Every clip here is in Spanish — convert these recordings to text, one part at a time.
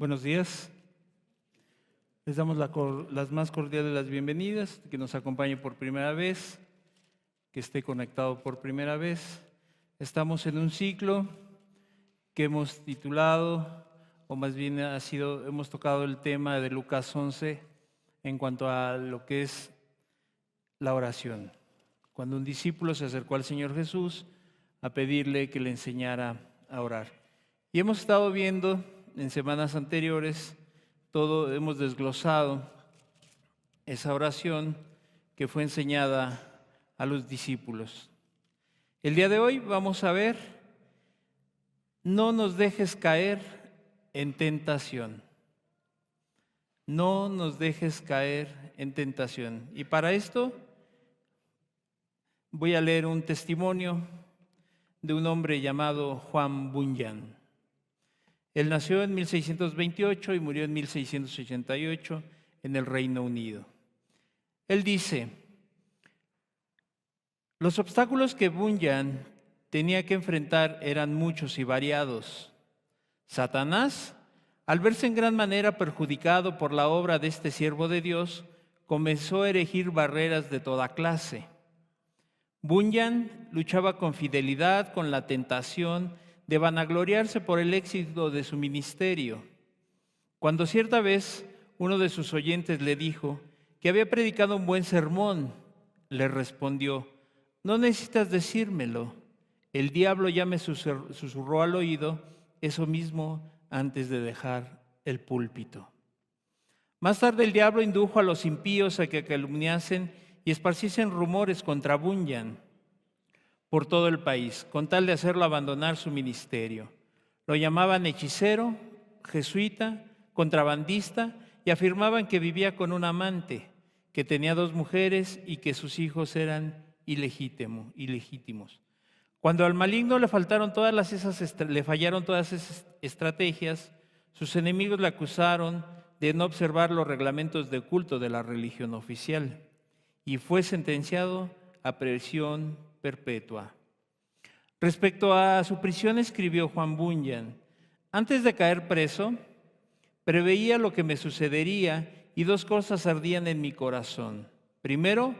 Buenos días. Les damos las más cordiales de las bienvenidas, que nos acompañe por primera vez, que esté conectado por primera vez. Estamos en un ciclo que hemos titulado, o más bien hemos tocado el tema de Lucas 11 en cuanto a lo que es la oración. Cuando un discípulo se acercó al Señor Jesús a pedirle que le enseñara a orar. Y hemos estado viendo en semanas anteriores, hemos desglosado esa oración que fue enseñada a los discípulos. El día de hoy vamos a ver, no nos dejes caer en tentación. No nos dejes caer en tentación. Y para esto voy a leer un testimonio de un hombre llamado Juan Bunyan. Él nació en 1628 y murió en 1688 en el Reino Unido. Él dice: los obstáculos que Bunyan tenía que enfrentar eran muchos y variados. Satanás, al verse en gran manera perjudicado por la obra de este siervo de Dios, comenzó a erigir barreras de toda clase. Bunyan luchaba con fidelidad con la tentación de vanagloriarse por el éxito de su ministerio. Cuando cierta vez uno de sus oyentes le dijo que había predicado un buen sermón, le respondió: no necesitas decírmelo, el diablo ya me susurró al oído eso mismo antes de dejar el púlpito. Más tarde el diablo indujo a los impíos a que calumniasen y esparciesen rumores contra Bunyan por todo el país, con tal de hacerlo abandonar su ministerio. Lo llamaban hechicero, jesuita, contrabandista, y afirmaban que vivía con un amante, que tenía 2 mujeres y que sus hijos eran ilegítimos. Cuando al maligno le fallaron todas esas estrategias, sus enemigos le acusaron de no observar los reglamentos de culto de la religión oficial y fue sentenciado a prisión perpetua. Respecto a su prisión, escribió Juan Bunyan: antes de caer preso, preveía lo que me sucedería y 2 cosas ardían en mi corazón. Primero,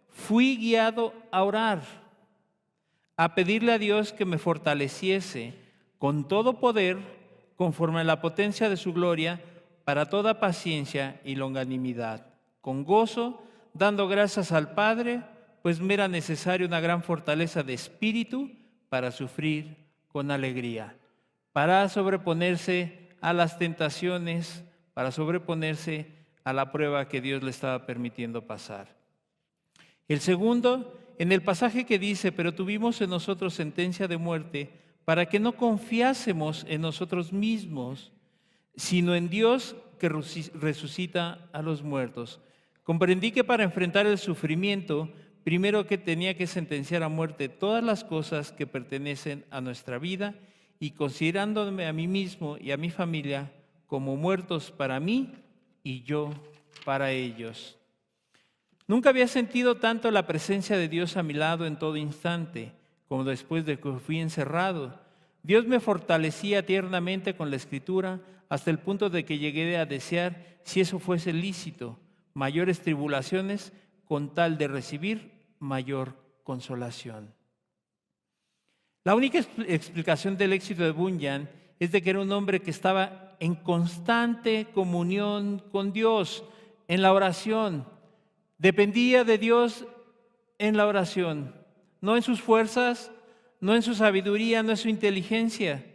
fui guiado a orar, a pedirle a Dios que me fortaleciese con todo poder, conforme a la potencia de su gloria, para toda paciencia y longanimidad, con gozo, dando gracias al Padre, pues me era necesaria una gran fortaleza de espíritu para sufrir con alegría, para sobreponerse a las tentaciones, para sobreponerse a la prueba que Dios le estaba permitiendo pasar. El segundo, en el pasaje que dice: pero tuvimos en nosotros sentencia de muerte, para que no confiásemos en nosotros mismos, sino en Dios que resucita a los muertos. Comprendí que para enfrentar el sufrimiento, primero que tenía que sentenciar a muerte todas las cosas que pertenecen a nuestra vida, y considerándome a mí mismo y a mi familia como muertos para mí y yo para ellos. Nunca había sentido tanto la presencia de Dios a mi lado en todo instante como después de que fui encerrado. Dios me fortalecía tiernamente con la Escritura hasta el punto de que llegué a desear, si eso fuese lícito, mayores tribulaciones con tal de recibir mayor consolación. La única explicación del éxito de Bunyan es de que era un hombre que estaba en constante comunión con Dios en la oración. Dependía de Dios en la oración, no en sus fuerzas, no en su sabiduría, no en su inteligencia,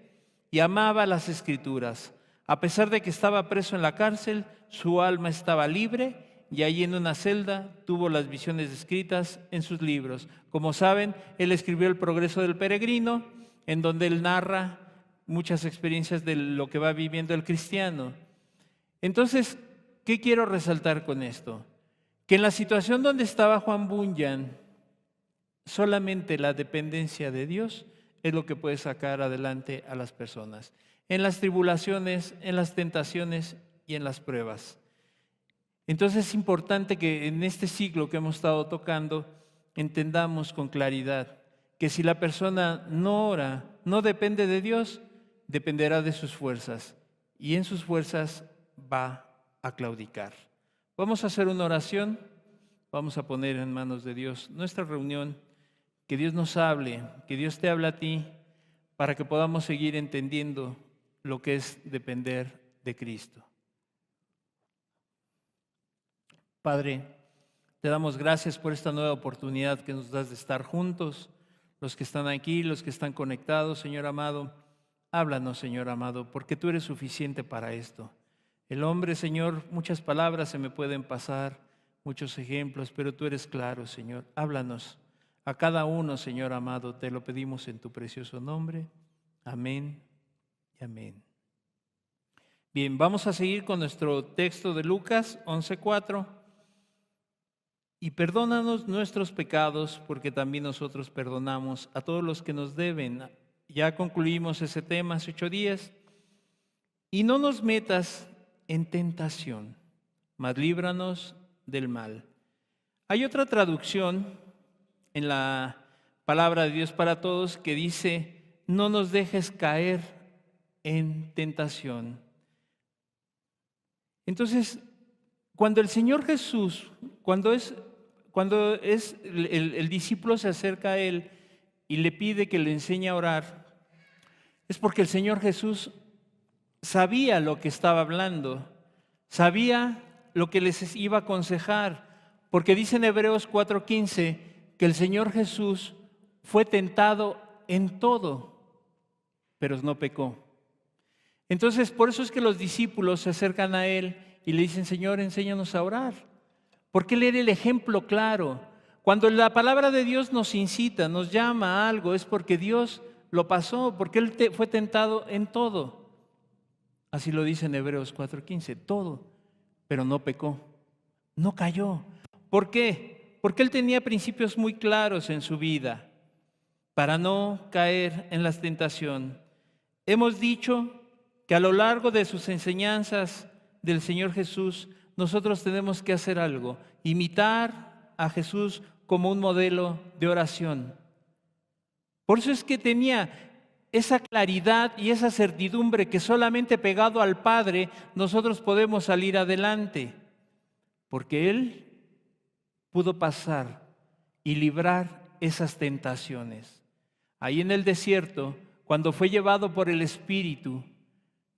y amaba las Escrituras. A pesar de que estaba preso en la cárcel, su alma estaba libre y allí en una celda tuvo las visiones escritas en sus libros. Como saben, él escribió El progreso del peregrino, en donde él narra muchas experiencias de lo que va viviendo el cristiano. Entonces, ¿qué quiero resaltar con esto? Que en la situación donde estaba Juan Bunyan, solamente la dependencia de Dios es lo que puede sacar adelante a las personas, en las tribulaciones, en las tentaciones y en las pruebas. Entonces es importante que en este ciclo que hemos estado tocando entendamos con claridad que si la persona no ora, no depende de Dios, dependerá de sus fuerzas y en sus fuerzas va a claudicar. Vamos a hacer una oración, vamos a poner en manos de Dios nuestra reunión, que Dios nos hable, que Dios te hable a ti, para que podamos seguir entendiendo lo que es depender de Cristo. Padre, te damos gracias por esta nueva oportunidad que nos das de estar juntos, los que están aquí, los que están conectados, Señor amado. Háblanos, Señor amado, porque tú eres suficiente para esto. El hombre, Señor, muchas palabras se me pueden pasar, muchos ejemplos, pero tú eres claro, Señor. Háblanos a cada uno, Señor amado, te lo pedimos en tu precioso nombre. Amén y amén. Bien, vamos a seguir con nuestro texto de Lucas 11:4. Y perdónanos nuestros pecados, porque también nosotros perdonamos a todos los que nos deben. Ya concluimos ese tema hace 8 días. Y no nos metas en tentación, mas líbranos del mal. Hay otra traducción en la palabra de Dios para todos que dice: no nos dejes caer en tentación. Entonces, cuando el Señor Jesús, cuando el discípulo se acerca a Él y le pide que le enseñe a orar, es porque el Señor Jesús sabía lo que estaba hablando, sabía lo que les iba a aconsejar, porque dice en Hebreos 4:15 que el Señor Jesús fue tentado en todo, pero no pecó. Entonces, por eso es que los discípulos se acercan a Él y le dicen: Señor, enséñanos a orar. Porque Él era el ejemplo claro. Cuando la palabra de Dios nos incita, nos llama a algo, es porque Dios lo pasó, porque Él fue tentado en todo. Así lo dice en Hebreos 4:15, todo, pero no pecó, no cayó. ¿Por qué? Porque Él tenía principios muy claros en su vida para no caer en la tentación. Hemos dicho que a lo largo de sus enseñanzas del Señor Jesús, nosotros tenemos que hacer algo, imitar a Jesús como un modelo de oración. Por eso es que tenía esa claridad y esa certidumbre que solamente pegado al Padre nosotros podemos salir adelante, porque Él pudo pasar y librar esas tentaciones. Ahí en el desierto, cuando fue llevado por el Espíritu,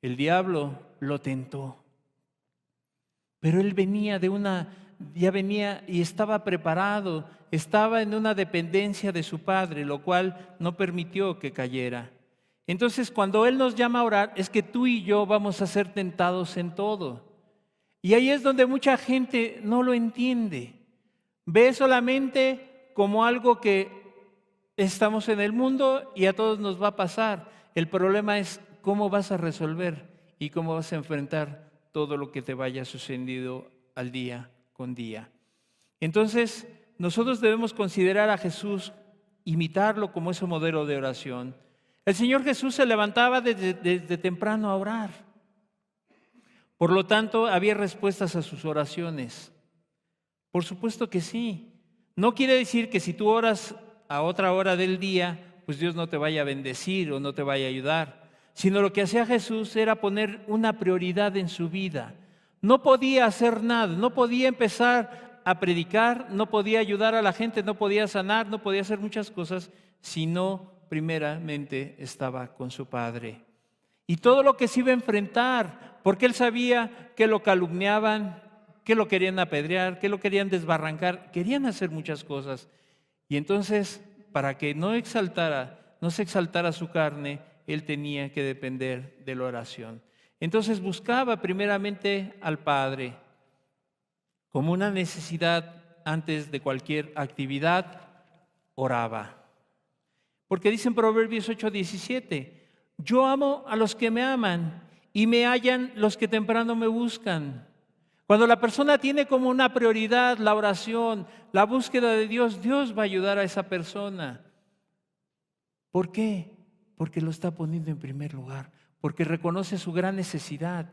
el diablo lo tentó. Pero él ya venía y estaba preparado, estaba en una dependencia de su Padre, lo cual no permitió que cayera. Entonces, cuando Él nos llama a orar, es que tú y yo vamos a ser tentados en todo. Y ahí es donde mucha gente no lo entiende. Ve solamente como algo que estamos en el mundo y a todos nos va a pasar. El problema es cómo vas a resolver y cómo vas a enfrentar todo lo que te vaya sucediendo al día con día. Entonces, nosotros debemos considerar a Jesús, imitarlo como ese modelo de oración. El Señor Jesús se levantaba desde temprano a orar. Por lo tanto, había respuestas a sus oraciones. Por supuesto que sí. No quiere decir que si tú oras a otra hora del día, pues Dios no te vaya a bendecir o no te vaya a ayudar. Sino lo que hacía Jesús era poner una prioridad en su vida. No podía hacer nada, no podía empezar a predicar, no podía ayudar a la gente, no podía sanar, no podía hacer muchas cosas, si no primeramente estaba con su Padre. Y todo lo que se iba a enfrentar, porque Él sabía que lo calumniaban, que lo querían apedrear, que lo querían desbarrancar, querían hacer muchas cosas. Y entonces, para que no se exaltara su carne, Él tenía que depender de la oración. Entonces buscaba primeramente al Padre como una necesidad antes de cualquier actividad, oraba. Porque dice en Proverbios 8:17, yo amo a los que me aman y me hallan los que temprano me buscan. Cuando la persona tiene como una prioridad la oración, la búsqueda de Dios, Dios va a ayudar a esa persona. ¿Por qué? Porque lo está poniendo en primer lugar, porque reconoce su gran necesidad.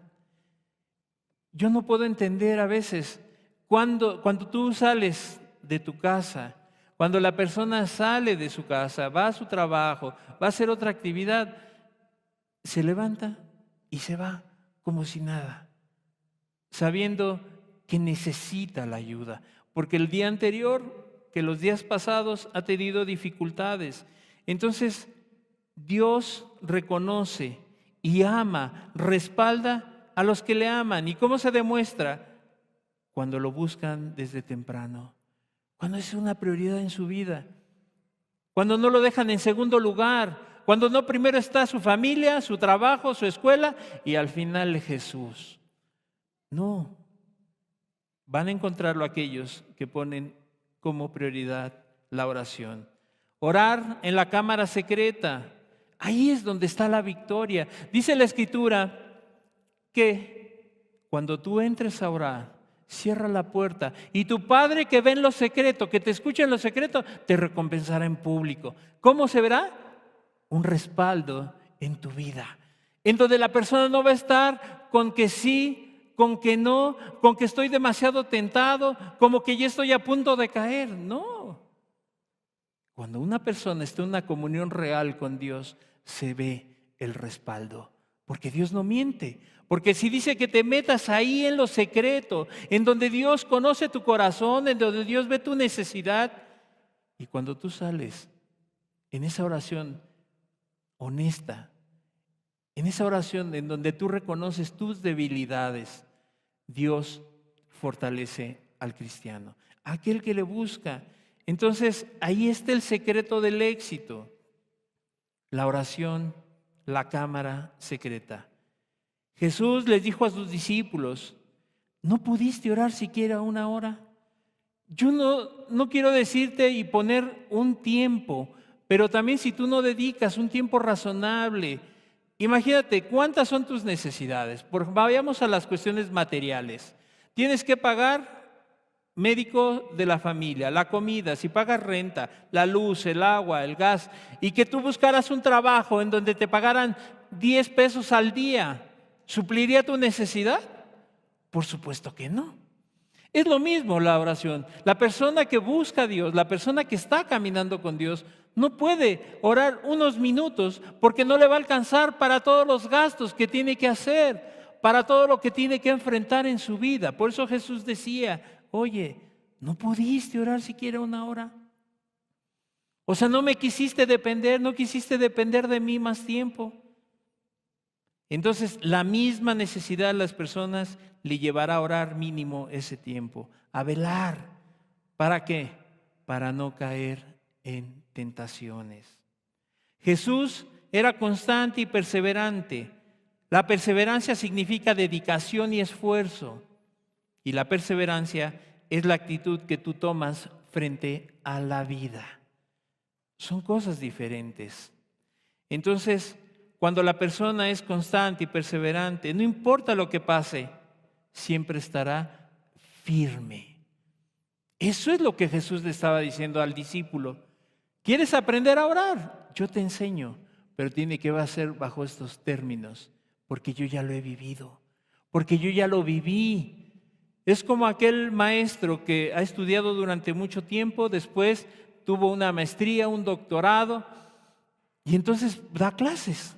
Yo no puedo entender a veces cuando tú sales de tu casa, cuando la persona sale de su casa, va a su trabajo, va a hacer otra actividad, se levanta y se va como si nada, sabiendo que necesita la ayuda, porque el día anterior, que los días pasados, ha tenido dificultades. Entonces, Dios reconoce y ama, respalda a los que le aman. ¿Y cómo se demuestra? Cuando lo buscan desde temprano, cuando es una prioridad en su vida, cuando no lo dejan en segundo lugar, cuando no primero está su familia, su trabajo, su escuela y al final Jesús. No, van a encontrarlo aquellos que ponen como prioridad la oración. Orar en la cámara secreta, ahí es donde está la victoria. Dice la Escritura que cuando tú entres a orar, cierra la puerta y tu Padre que ve en lo secreto, que te escucha en lo secreto, te recompensará en público. ¿Cómo se verá? Un respaldo en tu vida, en donde la persona no va a estar con que sí, con que no, con que estoy demasiado tentado, como que ya estoy a punto de caer. No. Cuando una persona está en una comunión real con Dios, se ve el respaldo, porque Dios no miente. Porque si dice que te metas ahí en lo secreto, en donde Dios conoce tu corazón, en donde Dios ve tu necesidad, y cuando tú sales en esa oración honesta, en esa oración en donde tú reconoces tus debilidades, Dios fortalece al cristiano, aquel que le busca. Entonces, ahí está el secreto del éxito, la oración, la cámara secreta. Jesús les dijo a sus discípulos, ¿no pudiste orar siquiera una hora? Yo no quiero decirte y poner un tiempo, pero también si tú no dedicas un tiempo razonable, imagínate cuántas son tus necesidades. Vayamos a las cuestiones materiales. Tienes que pagar médico de la familia, la comida, si pagas renta, la luz, el agua, el gas, y que tú buscaras un trabajo en donde te pagaran 10 pesos al día, ¿supliría tu necesidad? Por supuesto que no. Es lo mismo la oración. La persona que busca a Dios, la persona que está caminando con Dios, no puede orar unos minutos porque no le va a alcanzar para todos los gastos que tiene que hacer, para todo lo que tiene que enfrentar en su vida. Por eso Jesús decía, oye, ¿no pudiste orar siquiera una hora? O sea, no me quisiste depender, no quisiste depender de mí más tiempo. Entonces, la misma necesidad de las personas le llevará a orar mínimo ese tiempo, a velar. ¿Para qué? Para no caer en tentaciones. Jesús era constante y perseverante. La perseverancia significa dedicación y esfuerzo. Y la perseverancia es la actitud que tú tomas frente a la vida. Son cosas diferentes. Entonces, cuando la persona es constante y perseverante, no importa lo que pase, siempre estará firme. Eso es lo que Jesús le estaba diciendo al discípulo. ¿Quieres aprender a orar? Yo te enseño, pero tiene que ser bajo estos términos, porque yo ya lo he vivido, porque yo ya lo viví. Es como aquel maestro que ha estudiado durante mucho tiempo, después tuvo una maestría, un doctorado, y entonces da clases.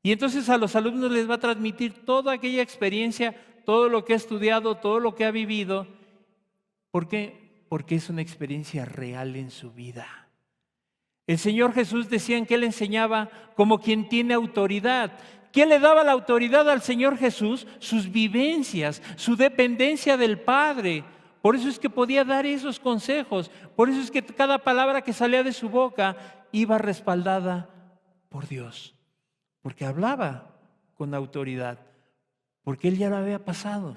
Y entonces a los alumnos les va a transmitir toda aquella experiencia, todo lo que ha estudiado, todo lo que ha vivido. ¿Por qué? Porque es una experiencia real en su vida. El Señor Jesús decía que Él enseñaba como quien tiene autoridad. ¿Qué le daba la autoridad al Señor Jesús? Sus vivencias, su dependencia del Padre. Por eso es que podía dar esos consejos. Por eso es que cada palabra que salía de su boca iba respaldada por Dios. Porque hablaba con autoridad, porque Él ya lo había pasado,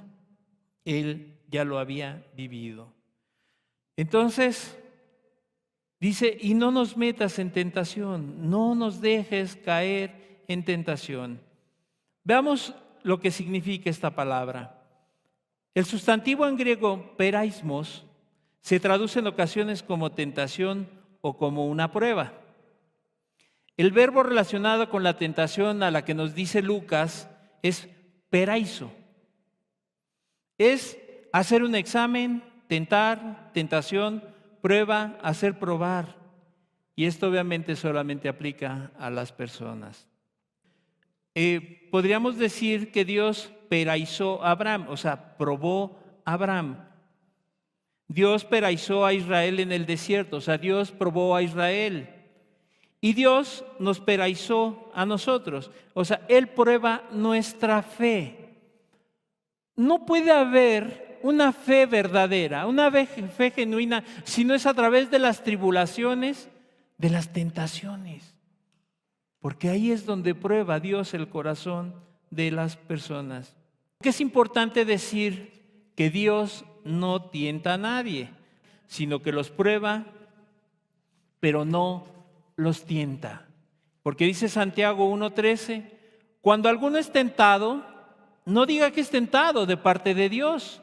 Él ya lo había vivido. Entonces, dice, y no nos metas en tentación, no nos dejes caer en tentación. Veamos lo que significa esta palabra. El sustantivo en griego peiraismos se traduce en ocasiones como tentación o como una prueba. El verbo relacionado con la tentación a la que nos dice Lucas es peraizo. Es hacer un examen, tentar, tentación, prueba, hacer probar. Y esto obviamente solamente aplica a las personas. podríamos decir que Dios peraizó a Abraham, o sea, probó a Abraham. Dios peraizó a Israel en el desierto, o sea, Dios probó a Israel. Y Dios nos peraizó a nosotros, o sea, Él prueba nuestra fe. No puede haber una fe verdadera, una fe genuina, si no es a través de las tribulaciones, de las tentaciones. Porque ahí es donde prueba Dios el corazón de las personas. Que es importante decir que Dios no tienta a nadie, sino que los prueba, pero no los tienta. Porque dice Santiago 1:13, cuando alguno es tentado, no diga que es tentado de parte de Dios,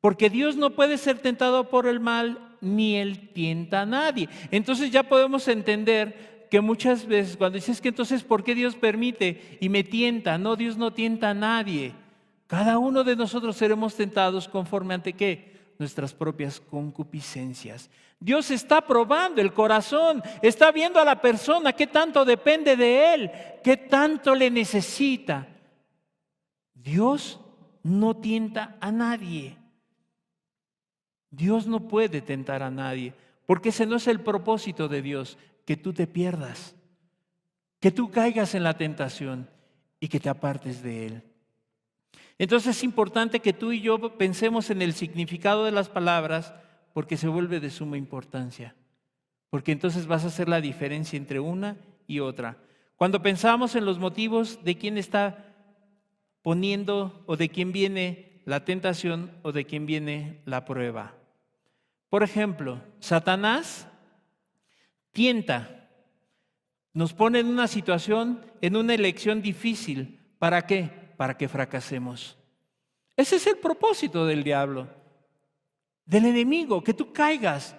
porque Dios no puede ser tentado por el mal, ni Él tienta a nadie. Entonces ya podemos entender que muchas veces cuando dices que entonces ¿por qué Dios permite y me tienta? No, Dios no tienta a nadie. Cada uno de nosotros seremos tentados conforme ante ¿qué? Nuestras propias concupiscencias. Dios está probando el corazón, está viendo a la persona qué tanto depende de Él, qué tanto le necesita. Dios no tienta a nadie. Dios no puede tentar a nadie, porque ese no es el propósito de Dios, que tú te pierdas, que tú caigas en la tentación y que te apartes de Él. Entonces es importante que tú y yo pensemos en el significado de las palabras, porque se vuelve de suma importancia, porque entonces vas a hacer la diferencia entre una y otra. Cuando pensamos en los motivos de quién está poniendo o de quién viene la tentación o de quién viene la prueba. Por ejemplo, Satanás tienta, nos pone en una situación, en una elección difícil. ¿Para qué? Para que fracasemos. Ese es el propósito del diablo, del enemigo, que tú caigas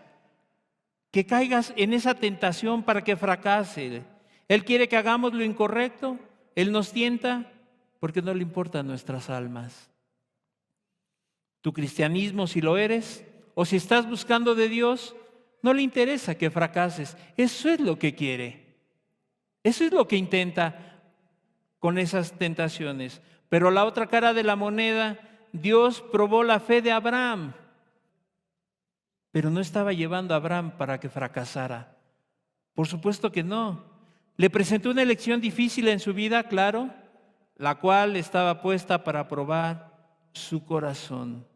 en esa tentación para que fracase. Él quiere que hagamos lo incorrecto, Él nos tienta porque no le importan nuestras almas. Tu cristianismo, si lo eres, o si estás buscando de Dios, no le interesa que fracases. Eso es lo que quiere. Eso es lo que intenta con esas tentaciones. Pero la otra cara de la moneda, Dios probó la fe de Abraham, pero no estaba llevando a Abraham para que fracasara. Por supuesto que no. Le presentó una elección difícil en su vida, claro, la cual estaba puesta para probar su corazón.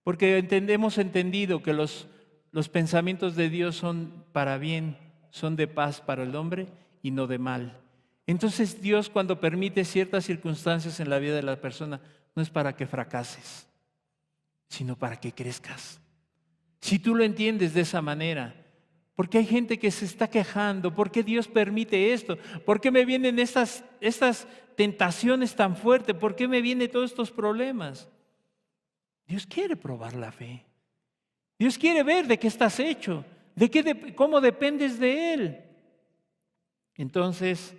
Porque hemos entendido que los pensamientos de Dios son para bien, son de paz para el hombre y no de mal. Entonces Dios, cuando permite ciertas circunstancias en la vida de la persona, no es para que fracases, sino para que crezcas. Si tú lo entiendes de esa manera, porque hay gente que se está quejando, ¿por qué Dios permite esto? ¿Por qué me vienen estas tentaciones tan fuertes? ¿Por qué me vienen todos estos problemas? Dios quiere probar la fe. Dios quiere ver de qué estás hecho, cómo dependes de Él. Entonces,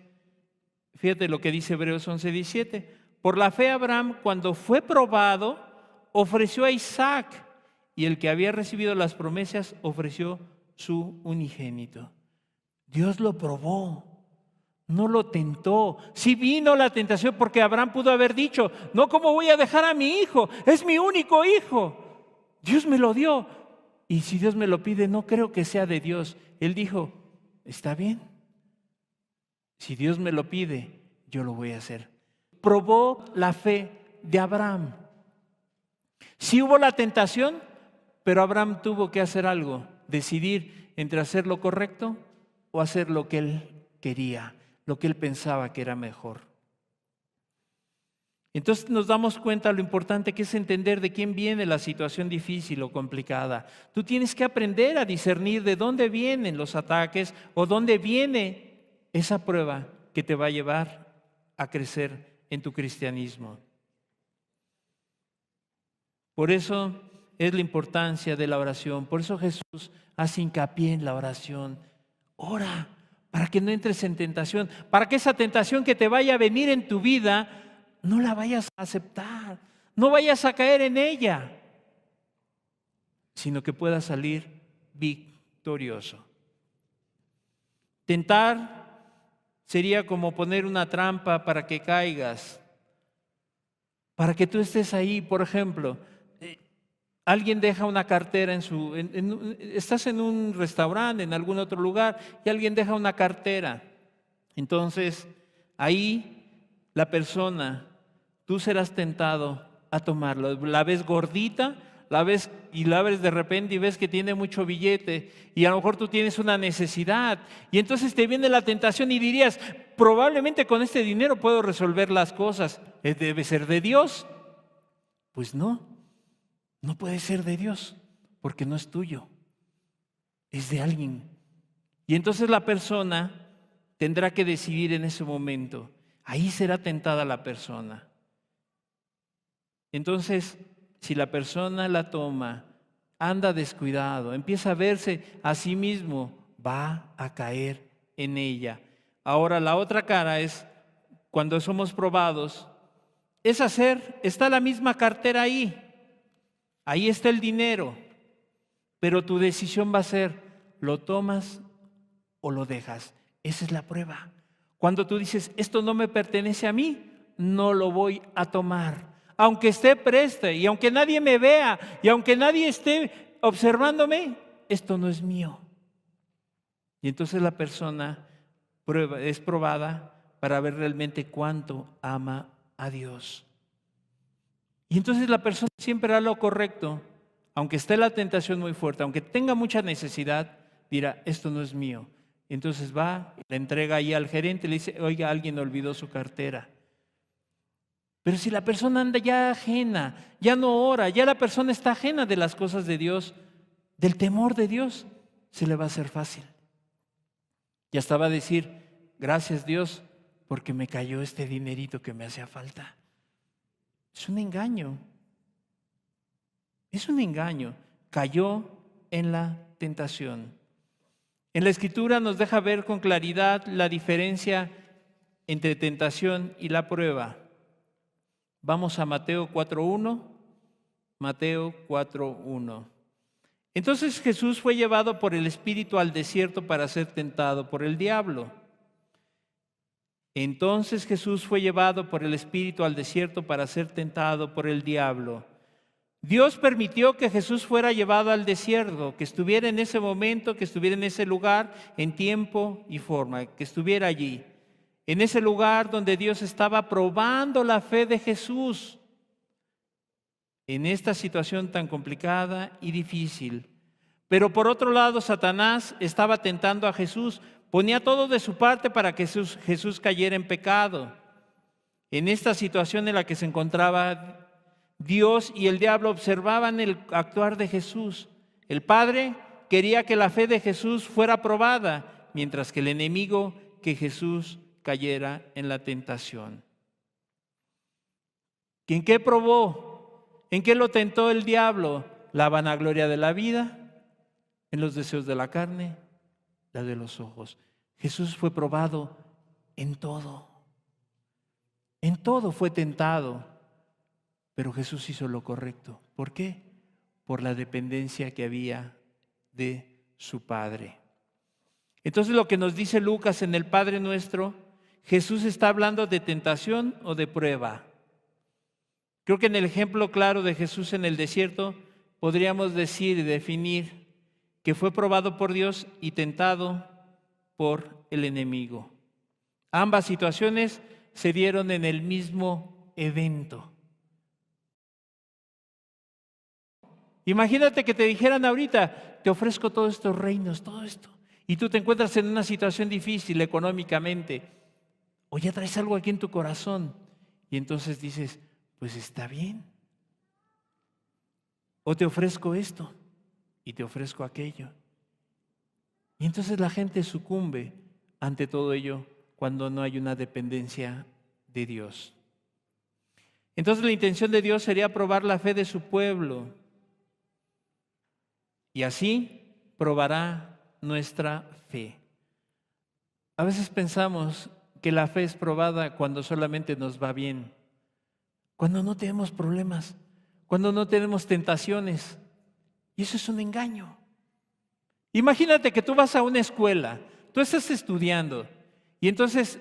fíjate lo que dice Hebreos 11:17. Por la fe Abraham, cuando fue probado, ofreció a Isaac, y el que había recibido las promesas ofreció su unigénito. Dios lo probó. No lo tentó. Sí vino la tentación porque Abraham pudo haber dicho, no, ¿cómo voy a dejar a mi hijo? Es mi único hijo. Dios me lo dio. Y si Dios me lo pide, no creo que sea de Dios. Él dijo, está bien. Si Dios me lo pide, yo lo voy a hacer. Probó la fe de Abraham. Sí hubo la tentación, pero Abraham tuvo que hacer algo, decidir entre hacer lo correcto o hacer lo que él quería, lo que él pensaba que era mejor. Entonces nos damos cuenta lo importante que es entender de quién viene la situación difícil o complicada. Tú tienes que aprender a discernir de dónde vienen los ataques o dónde viene esa prueba que te va a llevar a crecer en tu cristianismo. Por eso es la importancia de la oración. Por eso Jesús hace hincapié en la oración. Ora para que no entres en tentación, para que esa tentación que te vaya a venir en tu vida no la vayas a aceptar, no vayas a caer en ella, sino que puedas salir victorioso. Tentar sería como poner una trampa para que caigas, para que tú estés ahí. Por ejemplo, alguien deja una cartera estás en un restaurante, en algún otro lugar, y alguien deja una cartera. Entonces, ahí la persona, tú serás tentado a tomarlo. La ves gordita, la ves de repente y ves que tiene mucho billete y a lo mejor tú tienes una necesidad y entonces te viene la tentación y dirías, probablemente con este dinero puedo resolver las cosas. ¿Debe ser de Dios? Pues no puede ser de Dios porque no es tuyo, es de alguien. Y entonces la persona tendrá que decidir en ese momento. Ahí será tentada la persona. Entonces, si la persona la toma, anda descuidado, empieza a verse a sí mismo, va a caer en ella. Ahora, la otra cara es, cuando somos probados, está la misma cartera ahí está el dinero, pero tu decisión va a ser, ¿lo tomas o lo dejas? Esa es la prueba. Cuando tú dices, esto no me pertenece a mí, no lo voy a tomar. Aunque esté preste y aunque nadie me vea y aunque nadie esté observándome, esto no es mío. Y entonces la persona es probada para ver realmente cuánto ama a Dios. Y entonces la persona siempre hará lo correcto, aunque esté la tentación muy fuerte, aunque tenga mucha necesidad, dirá, esto no es mío. Entonces va, le entrega ahí al gerente, le dice, oiga, alguien olvidó su cartera. Pero si la persona anda ya ajena, ya no ora, ya la persona está ajena de las cosas de Dios, del temor de Dios, se le va a hacer fácil. Y hasta va a decir, gracias Dios, porque me cayó este dinerito que me hacía falta. Es un engaño. Es un engaño. Cayó en la tentación. En la Escritura nos deja ver con claridad la diferencia entre tentación y la prueba. Vamos a Mateo 4:1. Mateo 4:1. Entonces Jesús fue llevado por el Espíritu al desierto para ser tentado por el diablo. Entonces Jesús fue llevado por el Espíritu al desierto para ser tentado por el diablo. Dios permitió que Jesús fuera llevado al desierto, que estuviera en ese momento, que estuviera en ese lugar, en tiempo y forma, que estuviera allí. En ese lugar donde Dios estaba probando la fe de Jesús. En esta situación tan complicada y difícil. Pero por otro lado, Satanás estaba tentando a Jesús. Ponía todo de su parte para que Jesús cayera en pecado. En esta situación en la que se encontraba, Dios y el diablo observaban el actuar de Jesús. El Padre quería que la fe de Jesús fuera probada, mientras que el enemigo que Jesús cayera en la tentación. ¿En qué probó? ¿En qué lo tentó el diablo? La vanagloria de la vida, en los deseos de la carne, la de los ojos. Jesús fue probado en todo. En todo fue tentado, pero Jesús hizo lo correcto. ¿Por qué? Por la dependencia que había de su Padre. Entonces lo que nos dice Lucas en el Padre Nuestro, Jesús está hablando de tentación o de prueba. Creo que en el ejemplo claro de Jesús en el desierto podríamos decir y definir que fue probado por Dios y tentado por el enemigo. Ambas situaciones se dieron en el mismo evento. Imagínate que te dijeran ahorita, te ofrezco todos estos reinos, todo esto, y tú te encuentras en una situación difícil económicamente, o ya traes algo aquí en tu corazón, y entonces dices, pues está bien. O te ofrezco esto, y te ofrezco aquello. Y entonces la gente sucumbe ante todo ello cuando no hay una dependencia de Dios. Entonces la intención de Dios sería probar la fe de su pueblo. Y así probará nuestra fe. A veces pensamos que la fe es probada cuando solamente nos va bien, cuando no tenemos problemas, cuando no tenemos tentaciones. Y eso es un engaño. Imagínate que tú vas a una escuela, tú estás estudiando Y entonces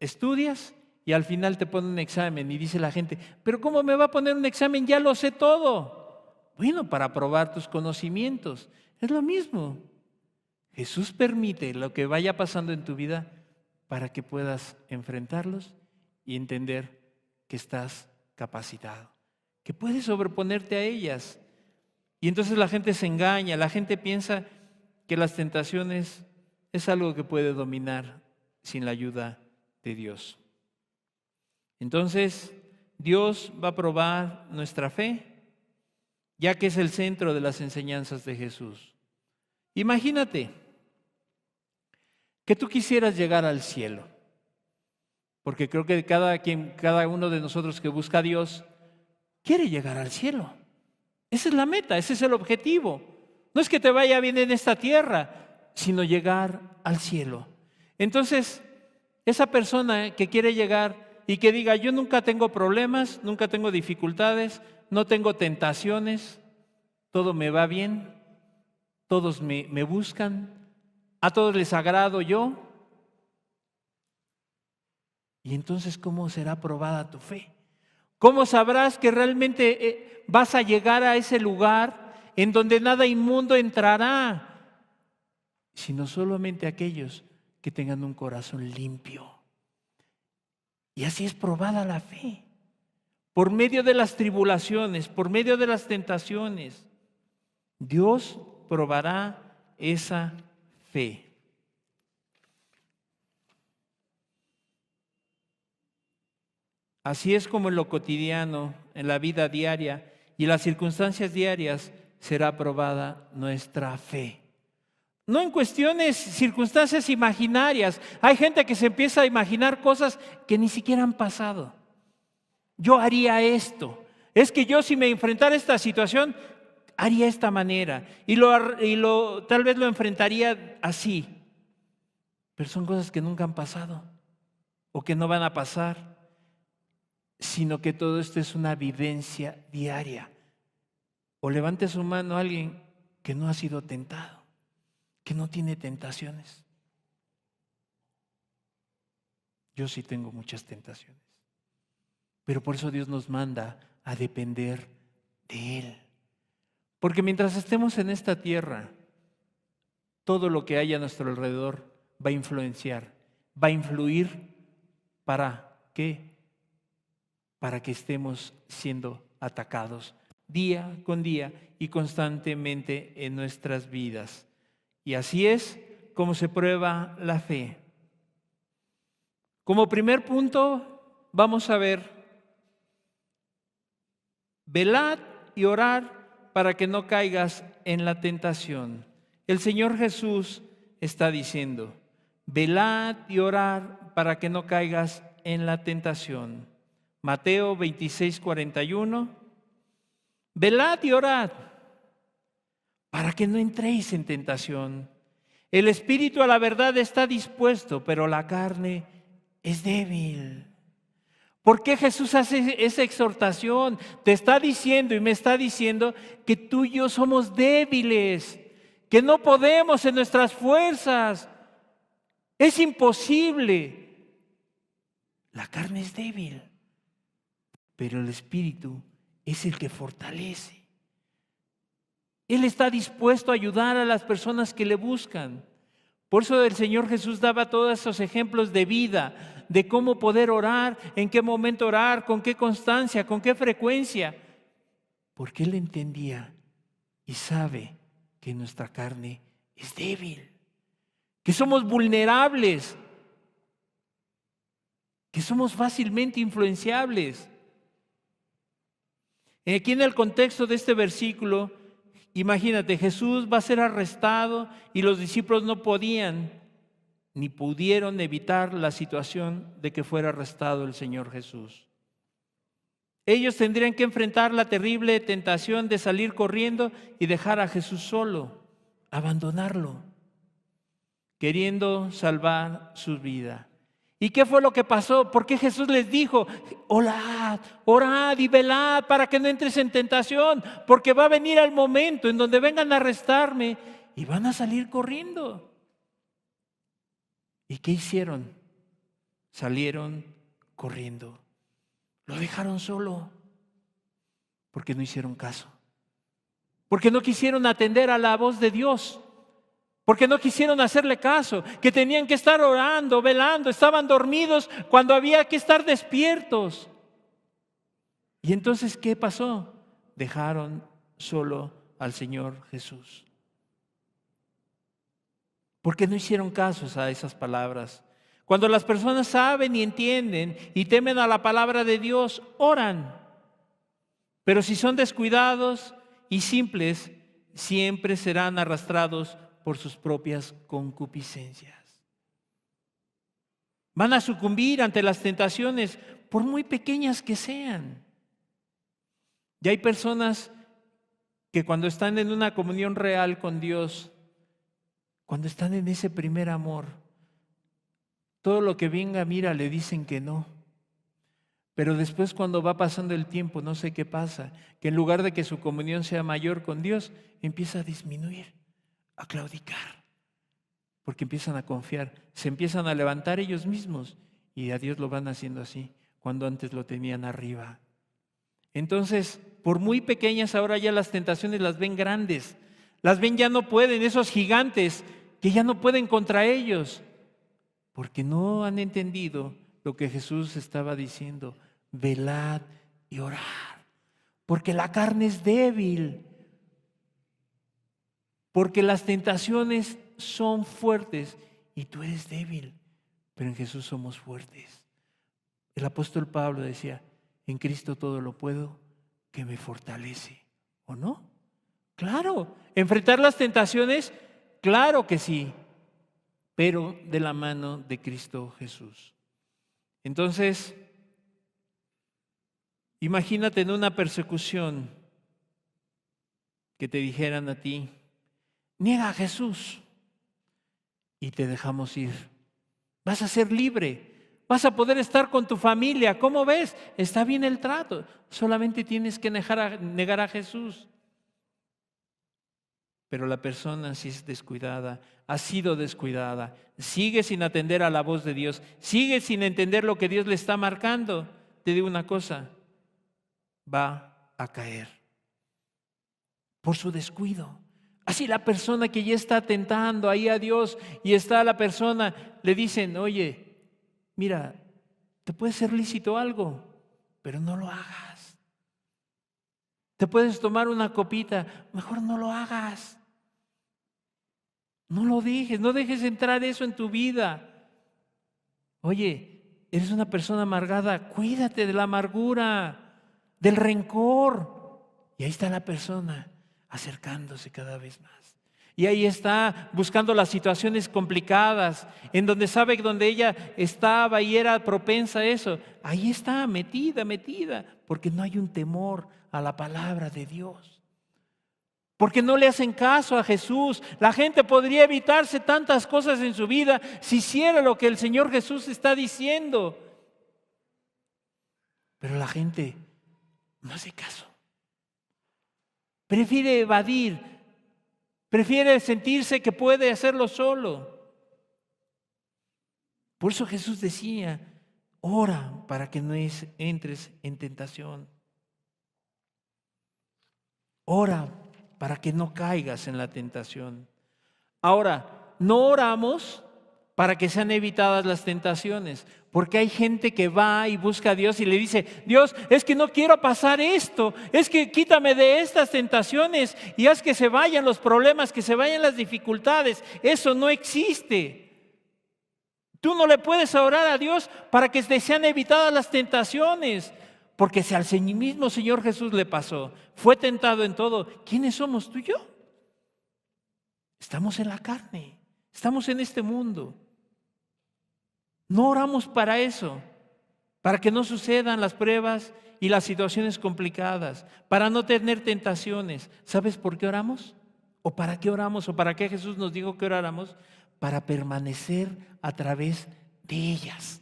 estudias y al final te ponen un examen y dice la gente, pero ¿cómo me va a poner un examen? Ya lo sé todo. Bueno, para probar tus conocimientos. Es lo mismo. Jesús permite lo que vaya pasando en tu vida para que puedas enfrentarlos y entender que estás capacitado, que puedes sobreponerte a ellas. Y entonces la gente se engaña, la gente piensa que las tentaciones es algo que puede dominar sin la ayuda de Dios. Entonces, Dios va a probar nuestra fe, ya que es el centro de las enseñanzas de Jesús. Imagínate que tú quisieras llegar al cielo, porque creo que cada uno de nosotros que busca a Dios quiere llegar al cielo. Esa es la meta, ese es el objetivo. No es que te vaya bien en esta tierra, sino llegar al cielo. Entonces, esa persona que quiere llegar y que diga, yo nunca tengo problemas, nunca tengo dificultades, no tengo tentaciones, todo me va bien, todos me buscan, a todos les agrado yo. Y entonces, ¿cómo será probada tu fe? ¿Cómo sabrás que realmente vas a llegar a ese lugar en donde nada inmundo entrará? Sino solamente aquellos que tengan un corazón limpio. Y así es probada la fe. Por medio de las tribulaciones, por medio de las tentaciones, Dios probará esa fe. Así es como en lo cotidiano, en la vida diaria y en las circunstancias diarias será probada nuestra fe. No en cuestiones, circunstancias imaginarias. Hay gente que se empieza a imaginar cosas que ni siquiera han pasado. Yo haría esto. Es que yo, si me enfrentara a esta situación, haría esta manera. Tal vez lo enfrentaría así. Pero son cosas que nunca han pasado o que no van a pasar, sino que todo esto es una vivencia diaria. O levante su mano a alguien que no ha sido tentado, que no tiene tentaciones. Yo sí tengo muchas tentaciones, pero por eso Dios nos manda a depender de Él. Porque mientras estemos en esta tierra, todo lo que hay a nuestro alrededor va a influenciar, va a influir. ¿Para qué? Para que estemos siendo atacados día con día y constantemente en nuestras vidas. Y así es como se prueba la fe. Como primer punto, vamos a ver, velad y orad para que no caigas en la tentación. El Señor Jesús está diciendo, velad y orad para que no caigas en la tentación. Mateo 26:41. Velad y orad para que no entréis en tentación. El espíritu a la verdad está dispuesto, pero la carne es débil. ¿Por qué Jesús hace esa exhortación? Te está diciendo y me está diciendo que tú y yo somos débiles, que no podemos en nuestras fuerzas. Es imposible. La carne es débil, pero el espíritu es el que fortalece. Él está dispuesto a ayudar a las personas que le buscan. Por eso el Señor Jesús daba todos esos ejemplos de vida, de cómo poder orar, en qué momento orar, con qué constancia, con qué frecuencia. Porque Él entendía y sabe que nuestra carne es débil, que somos vulnerables, que somos fácilmente influenciables. Aquí en el contexto de este versículo, imagínate, Jesús va a ser arrestado y los discípulos no podían ni pudieron evitar la situación de que fuera arrestado el Señor Jesús. Ellos tendrían que enfrentar la terrible tentación de salir corriendo y dejar a Jesús solo, abandonarlo, queriendo salvar su vida. ¿Y qué fue lo que pasó? Porque Jesús les dijo, orad, orad y velad para que no entres en tentación, porque va a venir el momento en donde vengan a arrestarme y van a salir corriendo. ¿Y qué hicieron? Salieron corriendo. Lo dejaron solo porque no hicieron caso. Porque no quisieron atender a la voz de Dios. Porque no quisieron hacerle caso, que tenían que estar orando, velando, estaban dormidos cuando había que estar despiertos. Y entonces, ¿qué pasó? Dejaron solo al Señor Jesús. Porque no hicieron caso a esas palabras. Cuando las personas saben y entienden y temen a la palabra de Dios, oran. Pero si son descuidados y simples, siempre serán arrastrados por sus propias concupiscencias. Van a sucumbir ante las tentaciones, por muy pequeñas que sean. Y hay personas que cuando están en una comunión real con Dios, cuando están en ese primer amor, todo lo que venga, mira, le dicen que no. Pero después, cuando va pasando el tiempo, no sé qué pasa, que en lugar de que su comunión sea mayor con Dios, empieza a disminuir, a claudicar, porque empiezan a confiar, se empiezan a levantar ellos mismos y a Dios lo van haciendo así, cuando antes lo tenían arriba. Entonces, por muy pequeñas, ahora ya las tentaciones las ven grandes, las ven ya no pueden, esos gigantes que ya no pueden contra ellos, porque no han entendido lo que Jesús estaba diciendo: velad y orad, porque la carne es débil, porque las tentaciones son fuertes y tú eres débil, pero en Jesús somos fuertes. El apóstol Pablo decía: en Cristo todo lo puedo, que me fortalece. ¿O no? Claro, enfrentar las tentaciones, claro que sí, pero de la mano de Cristo Jesús. Entonces, imagínate en una persecución que te dijeran a ti: niega a Jesús y te dejamos ir. Vas a ser libre, vas a poder estar con tu familia. ¿Cómo ves? Está bien el trato, solamente tienes que negar a Jesús. Pero la persona, si es descuidada, ha sido descuidada, sigue sin atender a la voz de Dios, sigue sin entender lo que Dios le está marcando, te digo una cosa: va a caer por su descuido. Así la persona que ya está tentando ahí a Dios y está la persona, le dicen: oye, mira, te puede ser lícito algo, pero no lo hagas. Te puedes tomar una copita, mejor no lo hagas. No lo dejes, no dejes entrar eso en tu vida. Oye, eres una persona amargada, cuídate de la amargura, del rencor. Y ahí está la persona acercándose cada vez más. Y ahí está buscando las situaciones complicadas, en donde sabe que donde ella estaba y era propensa a eso. Ahí está, metida, porque no hay un temor a la palabra de Dios. Porque no le hacen caso a Jesús. La gente podría evitarse tantas cosas en su vida si hiciera lo que el Señor Jesús está diciendo. Pero la gente no hace caso. Prefiere evadir, prefiere sentirse que puede hacerlo solo. Por eso Jesús decía: ora para que no entres en tentación. Ora para que no caigas en la tentación. Ahora, no oramos para que sean evitadas las tentaciones, porque hay gente que va y busca a Dios y le dice: Dios, es que no quiero pasar esto, es que quítame de estas tentaciones y haz que se vayan los problemas, que se vayan las dificultades. Eso no existe. Tú no le puedes orar a Dios para que sean evitadas las tentaciones. Porque si al mismo Señor Jesús le pasó, fue tentado en todo, ¿quiénes somos tú y yo? Estamos en la carne, estamos en este mundo. No oramos para eso, para que no sucedan las pruebas y las situaciones complicadas, para no tener tentaciones. ¿Sabes por qué oramos? ¿O para qué oramos? ¿O para qué Jesús nos dijo que oráramos? Para permanecer a través de ellas.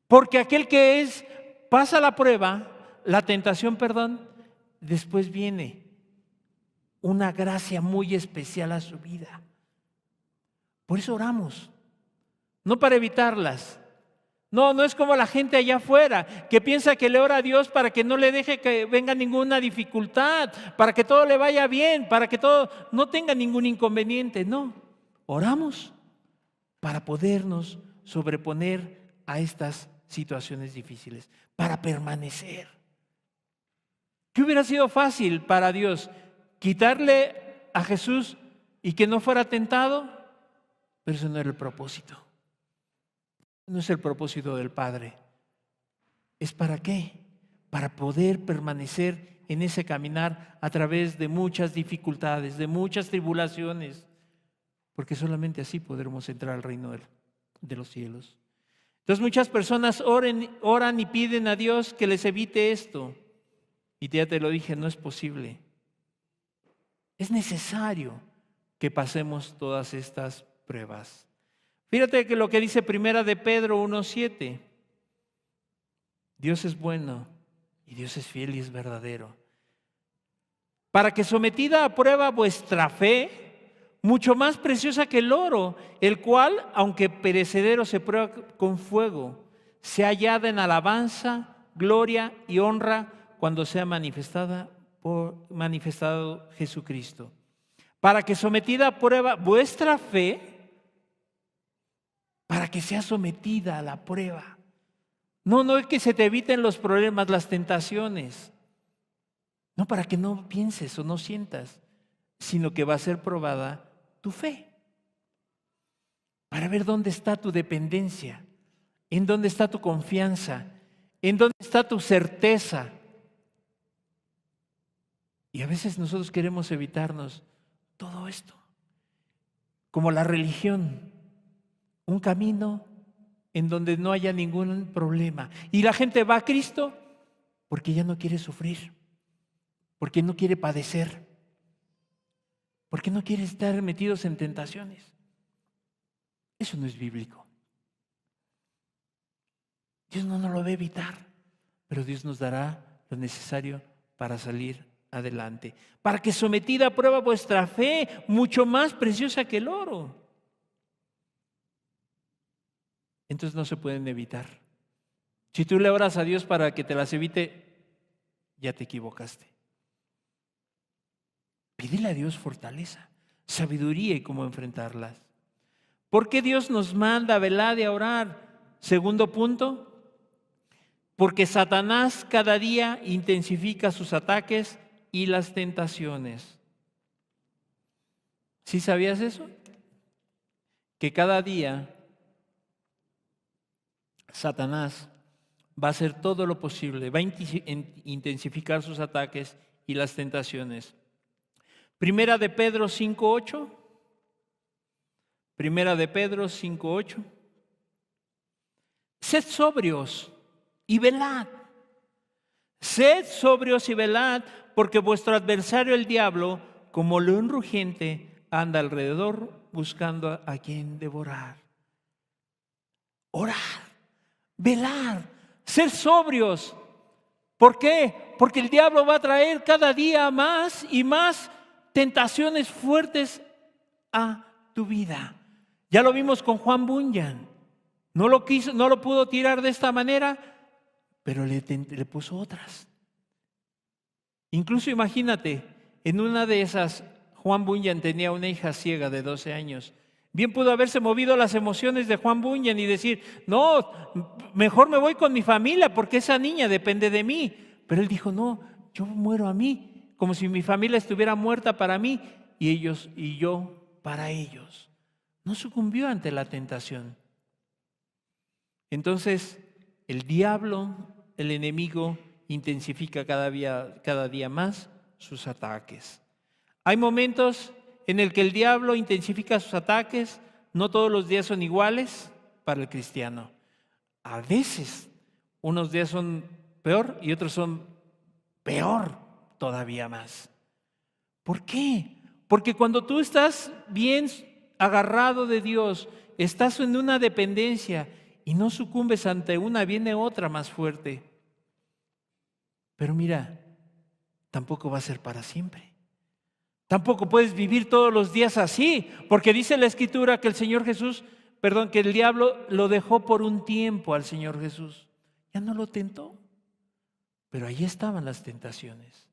Porque aquel que pasa la prueba, la tentación, después viene una gracia muy especial a su vida. Por eso oramos. no para evitarlas. No, no es como la gente allá afuera que piensa que le ora a Dios para que no le deje que venga ninguna dificultad, para que todo le vaya bien, para que todo no tenga ningún inconveniente. No, oramos para podernos sobreponer a estas situaciones difíciles, para permanecer. ¿Qué hubiera sido fácil para Dios? ¿Quitarle a Jesús y que no fuera tentado? Pero eso no era el propósito. No es el propósito del Padre. ¿Es para qué? Para poder permanecer en ese caminar a través de muchas dificultades, de muchas tribulaciones, porque solamente así podremos entrar al reino de los cielos. Entonces muchas personas oran y piden a Dios que les evite esto. Y ya te lo dije, no es posible. Es necesario que pasemos todas estas pruebas. Fíjate que lo que dice Primera de Pedro 1:7. Dios es bueno y Dios es fiel y es verdadero. Para que sometida a prueba vuestra fe, mucho más preciosa que el oro, el cual, aunque perecedero, se prueba con fuego, sea hallada en alabanza, gloria y honra cuando sea manifestado Jesucristo. Para que sometida a prueba vuestra fe, para que sea sometida a la prueba. No es que se te eviten los problemas, las tentaciones. No para que no pienses o no sientas, sino que va a ser probada tu fe. Para ver dónde está tu dependencia, en dónde está tu confianza, en dónde está tu certeza. Y a veces nosotros queremos evitarnos todo esto, como la religión, un camino en donde no haya ningún problema. Y la gente va a Cristo porque ya no quiere sufrir, porque no quiere padecer, porque no quiere estar metidos en tentaciones. Eso no es bíblico. Dios no nos lo va a evitar, pero Dios nos dará lo necesario para salir adelante. Para que sometida a prueba vuestra fe, mucho más preciosa que el oro. Entonces no se pueden evitar. Si tú le oras a Dios para que te las evite, ya te equivocaste. Pídele a Dios fortaleza, sabiduría y cómo enfrentarlas. ¿Por qué Dios nos manda a velar y a orar? Segundo punto, porque Satanás cada día intensifica sus ataques y las tentaciones. ¿Sí sabías eso? Que cada día Satanás va a hacer todo lo posible, va a intensificar sus ataques y las tentaciones. Primera de Pedro 5:8. Primera de Pedro 5:8. Sed sobrios y velad. Sed sobrios y velad, porque vuestro adversario el diablo, como león rugiente, anda alrededor buscando a quien devorar. Orar, velar, ser sobrios. ¿Por qué? Porque el diablo va a traer cada día más y más tentaciones fuertes a tu vida. Ya lo vimos con Juan Bunyan. No lo pudo tirar de esta manera, pero le puso otras. Incluso imagínate, en una de esas, Juan Bunyan tenía una hija ciega de 12 años. Bien pudo haberse movido las emociones de Juan Bunyan y decir, no, mejor me voy con mi familia porque esa niña depende de mí. Pero él dijo, no, yo muero a mí, como si mi familia estuviera muerta para mí y ellos y yo para ellos. No sucumbió ante la tentación. Entonces, el diablo, el enemigo, intensifica cada día más sus ataques. Hay momentos en el que el diablo intensifica sus ataques, no todos los días son iguales para el cristiano. A veces, unos días son peor y otros son peor todavía más. ¿Por qué? Porque cuando tú estás bien agarrado de Dios, estás en una dependencia y no sucumbes ante una, viene otra más fuerte. Pero mira, tampoco va a ser para siempre. Tampoco puedes vivir todos los días así, porque dice la Escritura que el Señor Jesús que el diablo lo dejó por un tiempo al Señor Jesús. Ya no lo tentó, pero ahí estaban las tentaciones.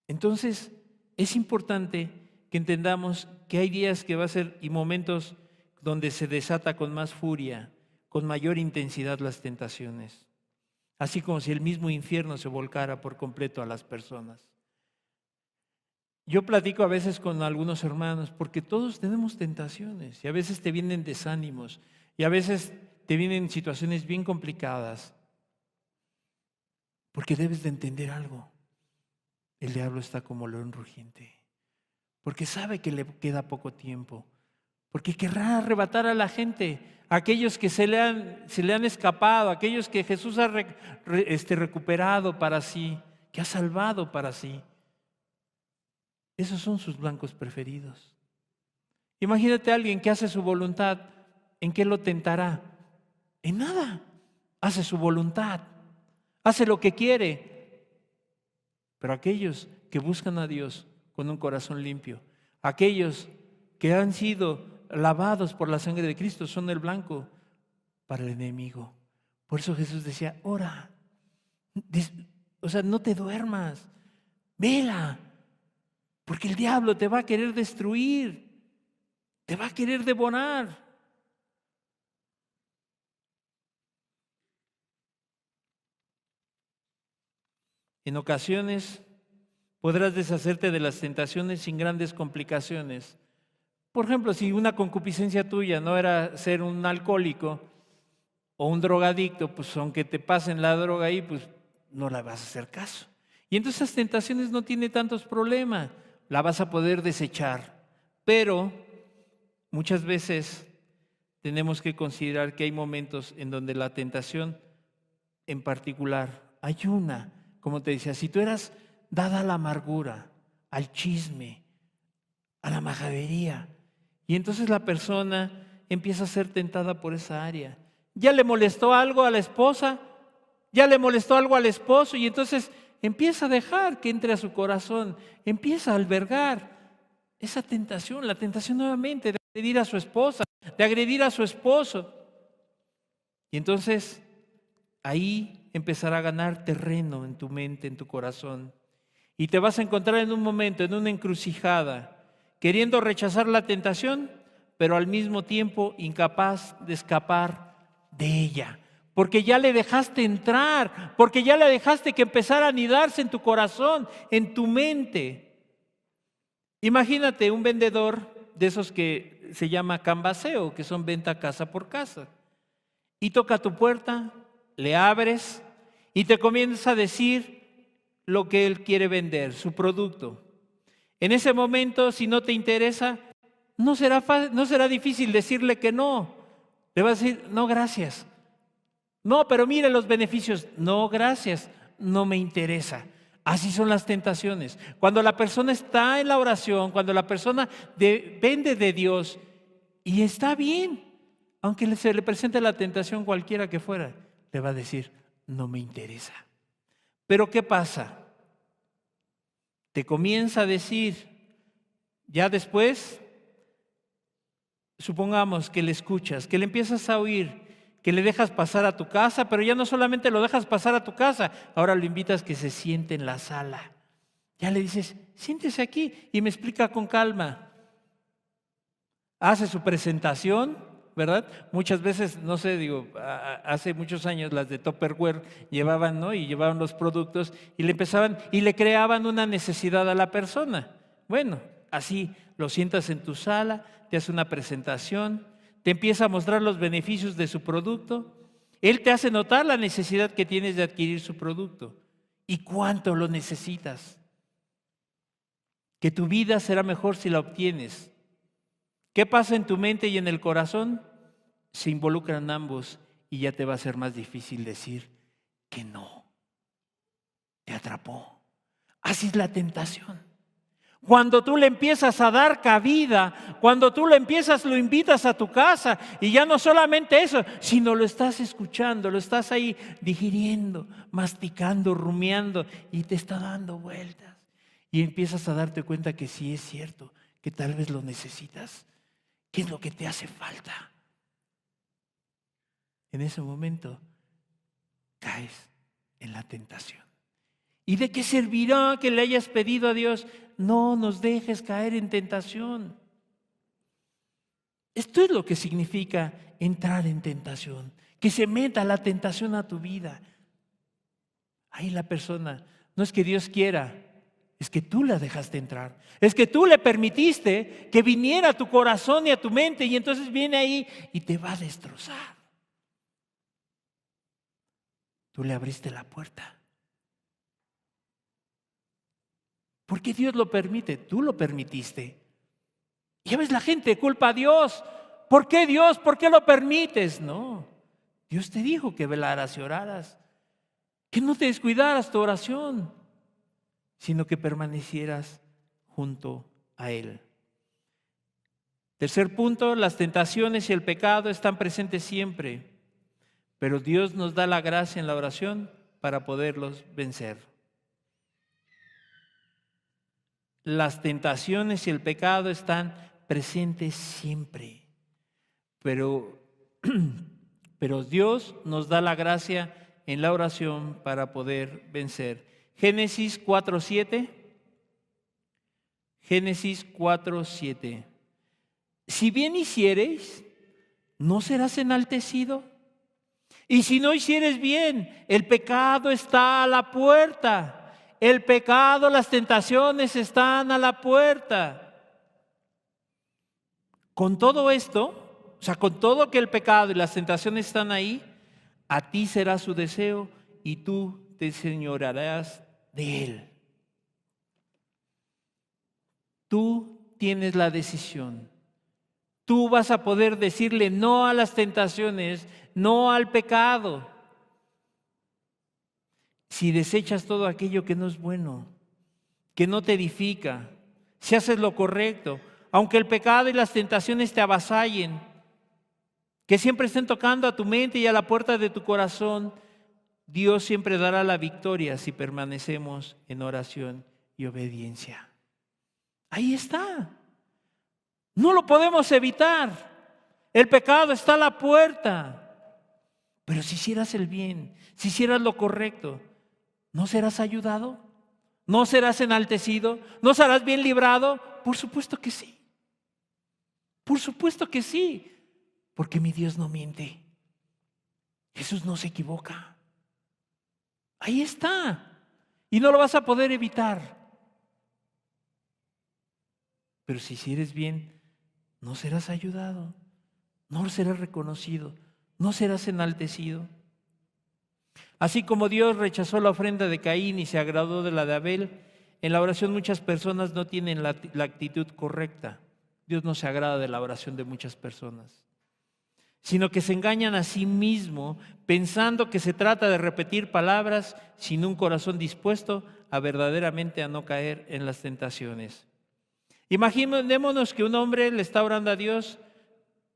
Entonces, es importante que entendamos que hay días que va a ser y momentos donde se desata con más furia, con mayor intensidad las tentaciones. Así como si el mismo infierno se volcara por completo a las personas. Yo platico a veces con algunos hermanos porque todos tenemos tentaciones y a veces te vienen desánimos y a veces te vienen situaciones bien complicadas. Porque debes de entender algo. El diablo está como león rugiente. Porque sabe que le queda poco tiempo. Porque querrá arrebatar a la gente, a aquellos que se le han escapado, a aquellos que Jesús ha recuperado para sí, que ha salvado para sí. Esos son sus blancos preferidos. Imagínate a alguien que hace su voluntad, ¿en qué lo tentará? En nada. Hace su voluntad, hace lo que quiere. Pero aquellos que buscan a Dios con un corazón limpio, aquellos que han sido lavados por la sangre de Cristo, son el blanco para el enemigo. Por eso Jesús decía, ora, no te duermas, vela, porque el diablo te va a querer destruir, te va a querer devorar. En ocasiones podrás deshacerte de las tentaciones sin grandes complicaciones. Por ejemplo, si una concupiscencia tuya no era ser un alcohólico o un drogadicto, pues aunque te pasen la droga ahí, pues no la vas a hacer caso. Y entonces esas tentaciones no tienen tantos problemas, la vas a poder desechar. Pero muchas veces tenemos que considerar que hay momentos en donde la tentación en particular, hay una, como te decía, si tú eras dada a la amargura, al chisme, a la majadería, y entonces la persona empieza a ser tentada por esa área. Ya le molestó algo a la esposa, ya le molestó algo al esposo, y entonces empieza a dejar que entre a su corazón, empieza a albergar esa tentación, la tentación nuevamente de agredir a su esposa, de agredir a su esposo. Y entonces ahí empezará a ganar terreno en tu mente, en tu corazón. Y te vas a encontrar en un momento, en una encrucijada, queriendo rechazar la tentación, pero al mismo tiempo incapaz de escapar de ella. Porque ya le dejaste entrar, porque ya le dejaste que empezara a anidarse en tu corazón, en tu mente. Imagínate un vendedor de esos que se llama canvaseo, que son venta casa por casa. Y toca tu puerta, le abres y te comienza a decir lo que él quiere vender, su producto. En ese momento, si no te interesa, no será difícil decirle que no. Le vas a decir, no, gracias. No, pero mire los beneficios. No, gracias, no me interesa. Así son las tentaciones. Cuando la persona está en la oración, cuando la persona depende de Dios y está bien, aunque se le presente la tentación cualquiera que fuera, le va a decir, no me interesa. Pero ¿qué pasa? Te comienza a decir, ya después, supongamos que le escuchas, que le empiezas a oír, que le dejas pasar a tu casa, pero ya no solamente lo dejas pasar a tu casa, ahora lo invitas que se siente en la sala. Ya le dices, siéntese aquí y me explica con calma. Hace su presentación, ¿verdad? Muchas veces, no sé, hace muchos años las de Tupperware llevaban, ¿no? Y llevaban los productos y le creaban una necesidad a la persona. Bueno, así lo sientas en tu sala, te hace una presentación, te empieza a mostrar los beneficios de su producto. Él te hace notar la necesidad que tienes de adquirir su producto y cuánto lo necesitas. Que tu vida será mejor si la obtienes. ¿Qué pasa en tu mente y en el corazón? Se involucran ambos y ya te va a ser más difícil decir que no. Te atrapó. Así es la tentación. Cuando tú le empiezas a dar cabida, cuando tú lo invitas a tu casa y ya no solamente eso, sino lo estás escuchando, lo estás ahí digiriendo, masticando, rumiando y te está dando vueltas. Y empiezas a darte cuenta que sí es cierto, que tal vez lo necesitas. ¿Qué es lo que te hace falta? En ese momento caes en la tentación. ¿Y de qué servirá que le hayas pedido a Dios? No nos dejes caer en tentación. Esto es lo que significa entrar en tentación, que se meta la tentación a tu vida. Ahí la persona, no es que Dios quiera, es que tú la dejaste entrar. Es que tú le permitiste que viniera a tu corazón y a tu mente y entonces viene ahí y te va a destrozar. Tú le abriste la puerta. ¿Por qué Dios lo permite? Tú lo permitiste. Ya ves, la gente culpa a Dios. ¿Por qué Dios? ¿Por qué lo permites? No. Dios te dijo que velaras y oraras, que no te descuidaras tu oración, sino que permanecieras junto a Él. Tercer punto, las tentaciones y el pecado están presentes siempre, pero Dios nos da la gracia en la oración para poderlos vencer. Las tentaciones y el pecado están presentes siempre, pero Dios nos da la gracia en la oración para poder vencer. Génesis 4:7. Génesis 4:7. Si bien hicieres, ¿no serás enaltecido? Y si no hicieres bien, el pecado está a la puerta. El pecado, las tentaciones están a la puerta. Con todo esto, o sea, con todo que el pecado y las tentaciones están ahí, a ti será su deseo y tú te enseñorearás de él. Tú tienes la decisión. Tú vas a poder decirle no a las tentaciones, no al pecado. Si desechas todo aquello que no es bueno, que no te edifica, si haces lo correcto, aunque el pecado y las tentaciones te avasallen, que siempre estén tocando a tu mente y a la puerta de tu corazón, Dios siempre dará la victoria si permanecemos en oración y obediencia. Ahí está. No lo podemos evitar. El pecado está a la puerta. Pero si hicieras el bien, si hicieras lo correcto, ¿no serás ayudado? ¿No serás enaltecido? ¿No serás bien librado? Por supuesto que sí. Por supuesto que sí. Porque mi Dios no miente. Jesús no se equivoca. Ahí está. Y no lo vas a poder evitar. Pero si hicieres bien, no serás ayudado, no serás reconocido, no serás enaltecido. Así como Dios rechazó la ofrenda de Caín y se agradó de la de Abel, en la oración muchas personas no tienen la actitud correcta. Dios no se agrada de la oración de muchas personas, sino que se engañan a sí mismos pensando que se trata de repetir palabras sin un corazón dispuesto a verdaderamente a no caer en las tentaciones. Imaginémonos que un hombre le está orando a Dios: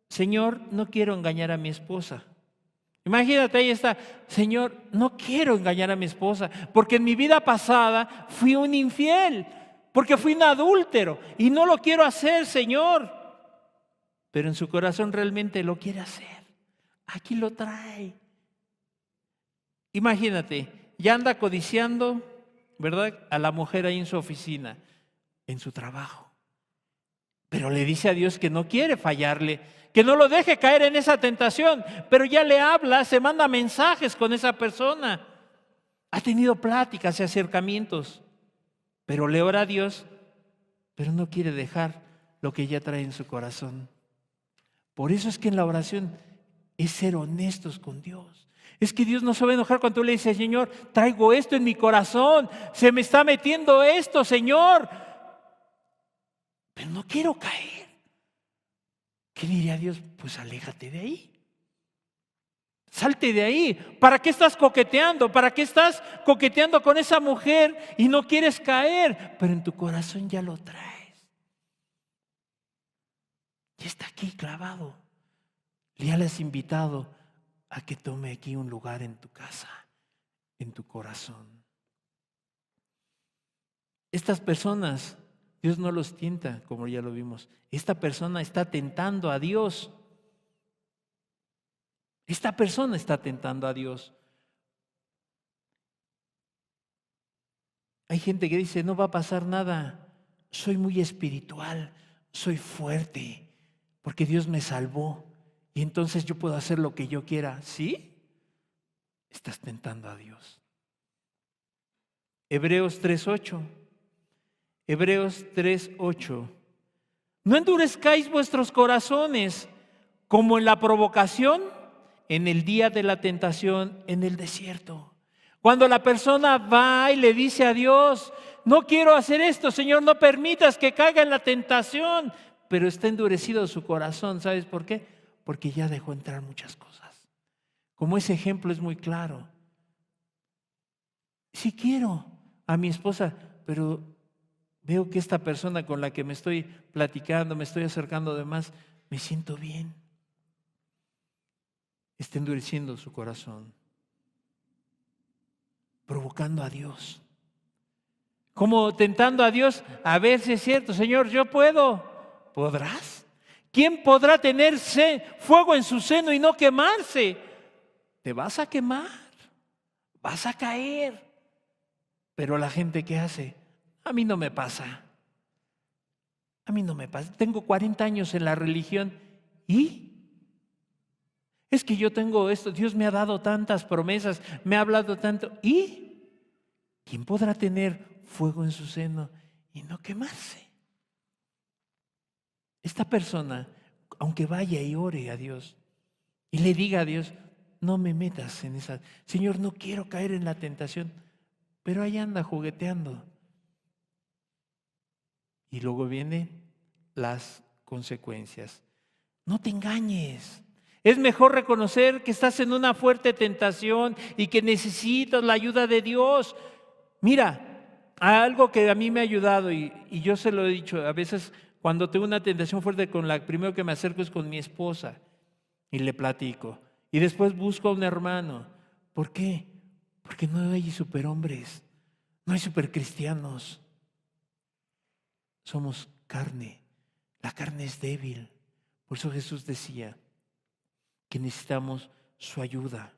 Señor, no quiero engañar a mi esposa. Imagínate, ahí está: Señor, no quiero engañar a mi esposa, porque en mi vida pasada fui un infiel, porque fui un adúltero y no lo quiero hacer, Señor. Pero en su corazón realmente lo quiere hacer. Aquí lo trae. Imagínate, ya anda codiciando, ¿verdad?, a la mujer ahí en su oficina, en su trabajo. Pero le dice a Dios que no quiere fallarle, que no lo deje caer en esa tentación, pero ya le habla, se manda mensajes con esa persona. Ha tenido pláticas y acercamientos, pero le ora a Dios, pero no quiere dejar lo que ya trae en su corazón. Por eso es que en la oración es ser honestos con Dios. Es que Dios no se va a enojar cuando tú le dices: Señor, traigo esto en mi corazón, se me está metiendo esto, Señor, pero no quiero caer. ¿Qué diría Dios? Pues aléjate de ahí. Salte de ahí. ¿Para qué estás coqueteando? ¿Para qué estás coqueteando con esa mujer y no quieres caer? Pero en tu corazón ya lo traes. Ya está aquí clavado. Ya le has invitado a que tome aquí un lugar en tu casa, en tu corazón. Estas personas Dios no los tienta, como ya lo vimos. Esta persona está tentando a Dios. Esta persona está tentando a Dios. Hay gente que dice, no va a pasar nada, soy muy espiritual, soy fuerte, porque Dios me salvó y entonces yo puedo hacer lo que yo quiera. ¿Sí? Estás tentando a Dios. Hebreos 3:8. Hebreos 3:8. No endurezcáis vuestros corazones como en la provocación, en el día de la tentación en el desierto. Cuando la persona va y le dice a Dios, no quiero hacer esto, Señor, no permitas que caiga en la tentación, pero está endurecido su corazón. ¿Sabes por qué? Porque ya dejó entrar muchas cosas. Como ese ejemplo es muy claro. Sí quiero a mi esposa, pero veo que esta persona con la que me estoy platicando, me estoy acercando de más, me siento bien. Está endureciendo su corazón, provocando a Dios. Como tentando a Dios, a ver si es cierto, Señor, yo puedo. ¿Podrás? ¿Quién podrá tener fuego en su seno y no quemarse? Te vas a quemar, vas a caer. Pero la gente, ¿qué hace? A mí no me pasa. A mí no me pasa. Tengo 40 años en la religión y es que yo tengo esto, Dios me ha dado tantas promesas, me ha hablado tanto. ¿Y quién podrá tener fuego en su seno y no quemarse? Esta persona, aunque vaya y ore a Dios y le diga a Dios, no me metas en esa, Señor, no quiero caer en la tentación, pero ahí anda jugueteando. Y luego vienen las consecuencias. No te engañes. Es mejor reconocer que estás en una fuerte tentación y que necesitas la ayuda de Dios. Mira, algo que a mí me ha ayudado y yo se lo he dicho, a veces cuando tengo una tentación fuerte, primero que me acerco es con mi esposa y le platico. Y después busco a un hermano. ¿Por qué? Porque no hay superhombres, no hay supercristianos. Somos carne, la carne es débil. Por eso Jesús decía que necesitamos su ayuda.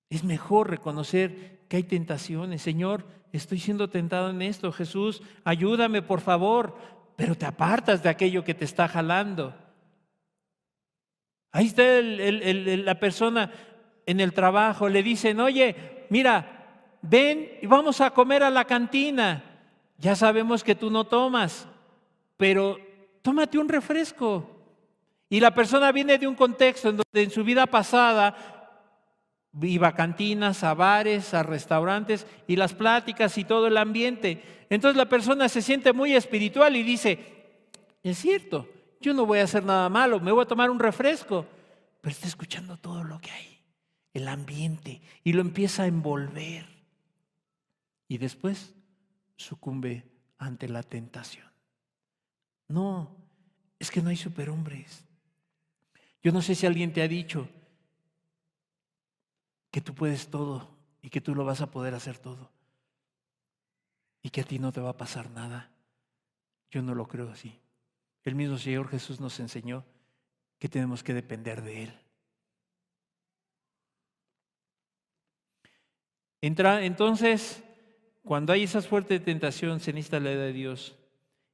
Es mejor reconocer que hay tentaciones. Señor, estoy siendo tentado en esto. Jesús, ayúdame por favor. Pero te apartas de aquello que te está jalando. Ahí está la persona en el trabajo. Le dicen, oye, mira, ven y vamos a comer a la cantina. Ya sabemos que tú no tomas, pero tómate un refresco. Y la persona viene de un contexto en donde en su vida pasada iba a cantinas, a bares, a restaurantes y las pláticas y todo el ambiente. Entonces la persona se siente muy espiritual y dice, es cierto, yo no voy a hacer nada malo, me voy a tomar un refresco. Pero está escuchando todo lo que hay, el ambiente, y lo empieza a envolver. Y después sucumbe ante la tentación. No, es que no hay superhombres. Yo no sé si alguien te ha dicho que tú puedes todo y que tú lo vas a poder hacer todo y que a ti no te va a pasar nada. Yo no lo creo así. El mismo Señor Jesús nos enseñó que tenemos que depender de Él. Entonces, cuando hay esa fuerte tentación, se necesita la ayuda de Dios.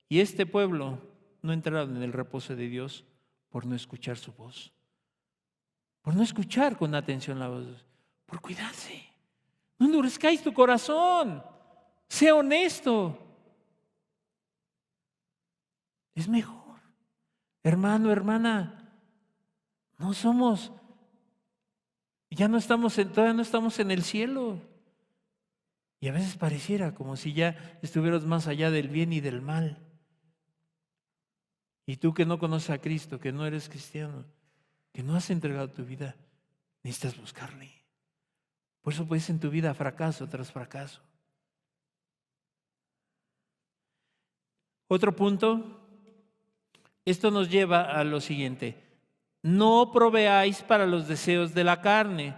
Y este pueblo no entraron en el reposo de Dios por no escuchar su voz, por no escuchar con atención la voz, por cuidarse. No endurezcáis tu corazón, sé honesto. Es mejor. Hermano, hermana, todavía no estamos en el cielo. Y a veces pareciera como si ya estuvieras más allá del bien y del mal. Y tú que no conoces a Cristo, que no eres cristiano, que no has entregado tu vida, necesitas buscarle. Por eso puedes en tu vida fracaso tras fracaso. Otro punto, esto nos lleva a lo siguiente. No proveáis para los deseos de la carne,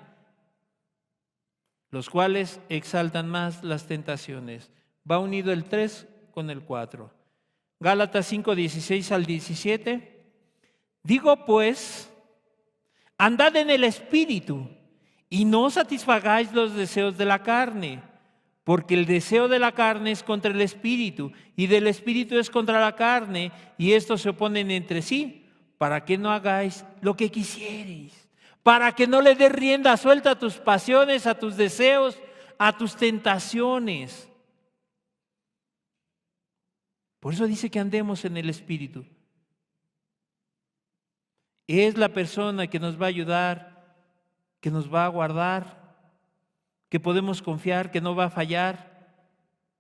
los cuales exaltan más las tentaciones. Va unido el 3 con el 4. Gálatas 5, 16 al 17. Digo pues, andad en el Espíritu y no satisfagáis los deseos de la carne, porque el deseo de la carne es contra el Espíritu y del Espíritu es contra la carne, y estos se oponen entre sí, para que no hagáis lo que quisierais, para que no le des rienda suelta a tus pasiones, a tus deseos, a tus tentaciones. Por eso dice que andemos en el Espíritu. Es la persona que nos va a ayudar, que nos va a guardar, que podemos confiar, que no va a fallar,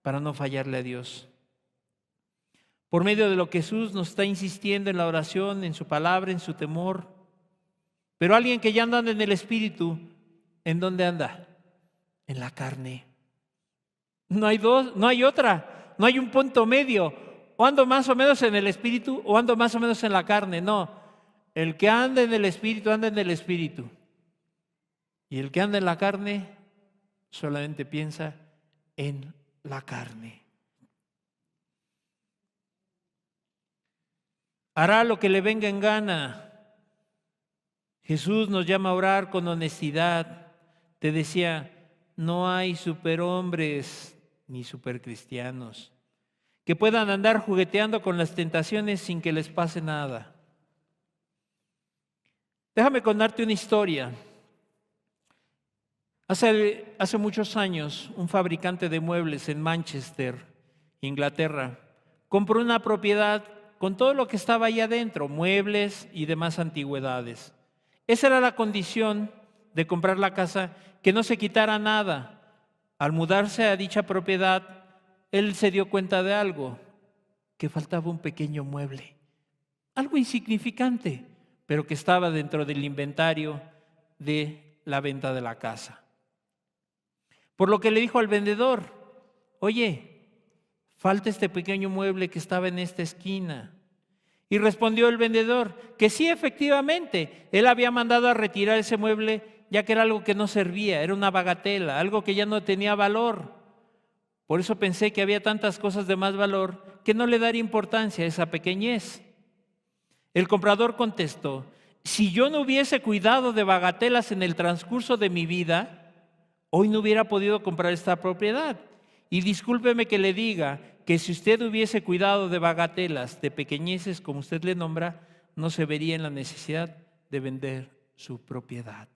para no fallarle a Dios. Por medio de lo que Jesús nos está insistiendo en la oración, en su palabra, en su temor. Pero alguien que ya anda en el Espíritu, ¿en dónde anda? En la carne. No hay dos, no hay otra, no hay un punto medio. O ando más o menos en el Espíritu o ando más o menos en la carne. No, el que anda en el Espíritu, anda en el Espíritu. Y el que anda en la carne, solamente piensa en la carne. Hará lo que le venga en gana. Jesús nos llama a orar con honestidad. Te decía, no hay superhombres ni supercristianos que puedan andar jugueteando con las tentaciones sin que les pase nada. Déjame contarte una historia. Hace muchos años, un fabricante de muebles en Manchester, Inglaterra, compró una propiedad con todo lo que estaba ahí adentro, muebles y demás antigüedades. Esa era la condición de comprar la casa, que no se quitara nada. Al mudarse a dicha propiedad, él se dio cuenta de algo, que faltaba un pequeño mueble, algo insignificante, pero que estaba dentro del inventario de la venta de la casa. Por lo que le dijo al vendedor, oye, falta este pequeño mueble que estaba en esta esquina. Y respondió el vendedor que sí, efectivamente, él había mandado a retirar ese mueble ya que era algo que no servía, era una bagatela, algo que ya no tenía valor. Por eso pensé que había tantas cosas de más valor que no le daría importancia a esa pequeñez. El comprador contestó, si yo no hubiese cuidado de bagatelas en el transcurso de mi vida, hoy no hubiera podido comprar esta propiedad. Y discúlpeme que le diga que si usted hubiese cuidado de bagatelas, de pequeñeces como usted le nombra, no se vería en la necesidad de vender su propiedad.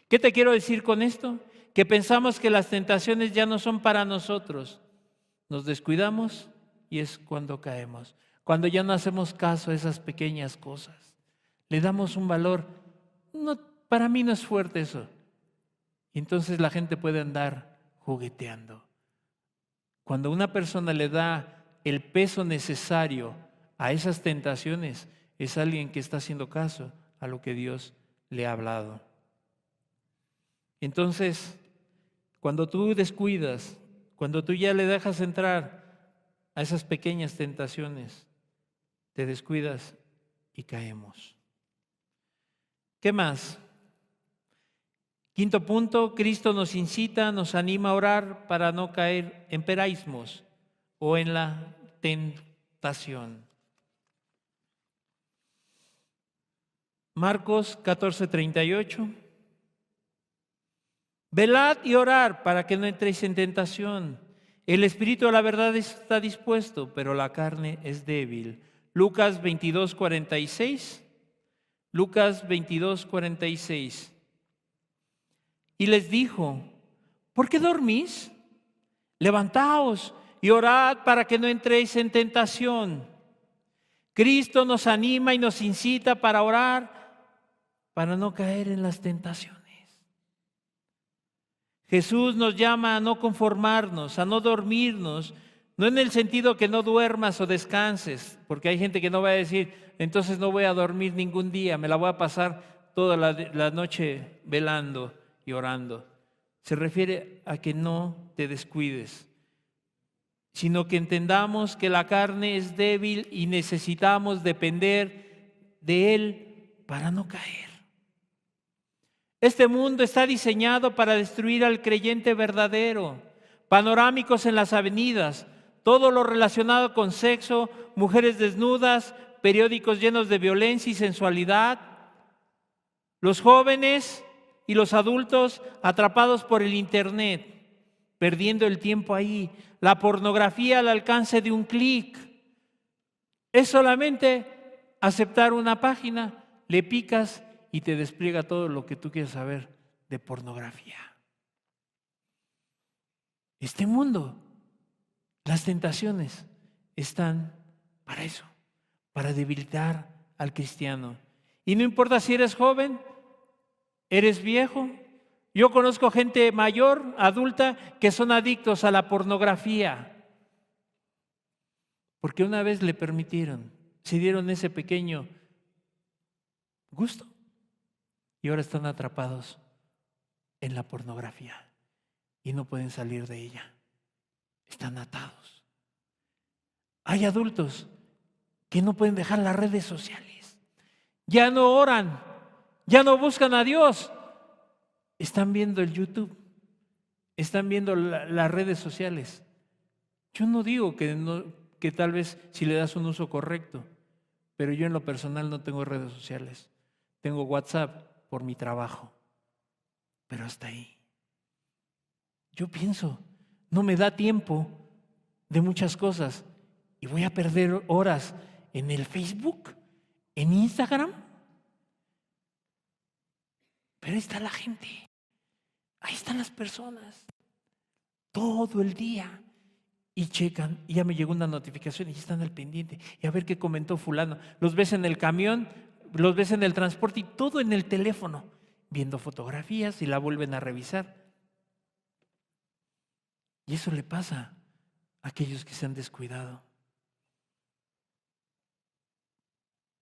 ¿Qué te quiero decir con esto? Que pensamos que las tentaciones ya no son para nosotros. Nos descuidamos y es cuando caemos. Cuando ya no hacemos caso a esas pequeñas cosas. Le damos un valor. No, para mí no es fuerte eso. Y entonces la gente puede andar jugueteando. Cuando una persona le da el peso necesario a esas tentaciones, es alguien que está haciendo caso a lo que Dios le ha hablado. Entonces, cuando tú descuidas, cuando tú ya le dejas entrar a esas pequeñas tentaciones, te descuidas y caemos. ¿Qué más? Quinto punto, Cristo nos incita, nos anima a orar para no caer en peraísmos o en la tentación. Marcos 14:38. Velad y orad para que no entréis en tentación. El espíritu a la verdad está dispuesto, pero la carne es débil. Lucas 22:46. Lucas 22:46. Y les dijo, ¿por qué dormís? Levantaos y orad para que no entréis en tentación. Cristo nos anima y nos incita para orar, para no caer en las tentaciones. Jesús nos llama a no conformarnos, a no dormirnos, no en el sentido que no duermas o descanses, porque hay gente que no va a decir, entonces no voy a dormir ningún día, me la voy a pasar toda la noche velando y orando. Se refiere a que no te descuides, sino que entendamos que la carne es débil y necesitamos depender de Él para no caer. Este mundo está diseñado para destruir al creyente verdadero, panorámicos en las avenidas, todo lo relacionado con sexo, mujeres desnudas, periódicos llenos de violencia y sensualidad, los jóvenes y los adultos atrapados por el internet, perdiendo el tiempo ahí, la pornografía al alcance de un clic. Es solamente aceptar una página, le picas y te despliega todo lo que tú quieres saber de pornografía. Este mundo, las tentaciones están para eso, para debilitar al cristiano. Y no importa si eres joven, eres viejo. Yo conozco gente mayor, adulta, que son adictos a la pornografía. Porque una vez le permitieron, se dieron ese pequeño gusto y ahora están atrapados en la pornografía y no pueden salir de ella. Están atados. Hay adultos que no pueden dejar las redes sociales. Ya no oran, ya no buscan a Dios. Están viendo el YouTube, están viendo las redes sociales. Yo no digo que tal vez si le das un uso correcto, pero yo en lo personal no tengo redes sociales. Tengo WhatsApp por mi trabajo, pero hasta ahí. Yo pienso, no me da tiempo de muchas cosas y voy a perder horas en el Facebook, en Instagram. Pero ahí está la gente, ahí están las personas, todo el día. Y checan, y ya me llegó una notificación y ya están al pendiente. Y a ver qué comentó fulano. Los ves en el camión, los ves en el transporte y todo en el teléfono, viendo fotografías y la vuelven a revisar. Y eso le pasa a aquellos que se han descuidado.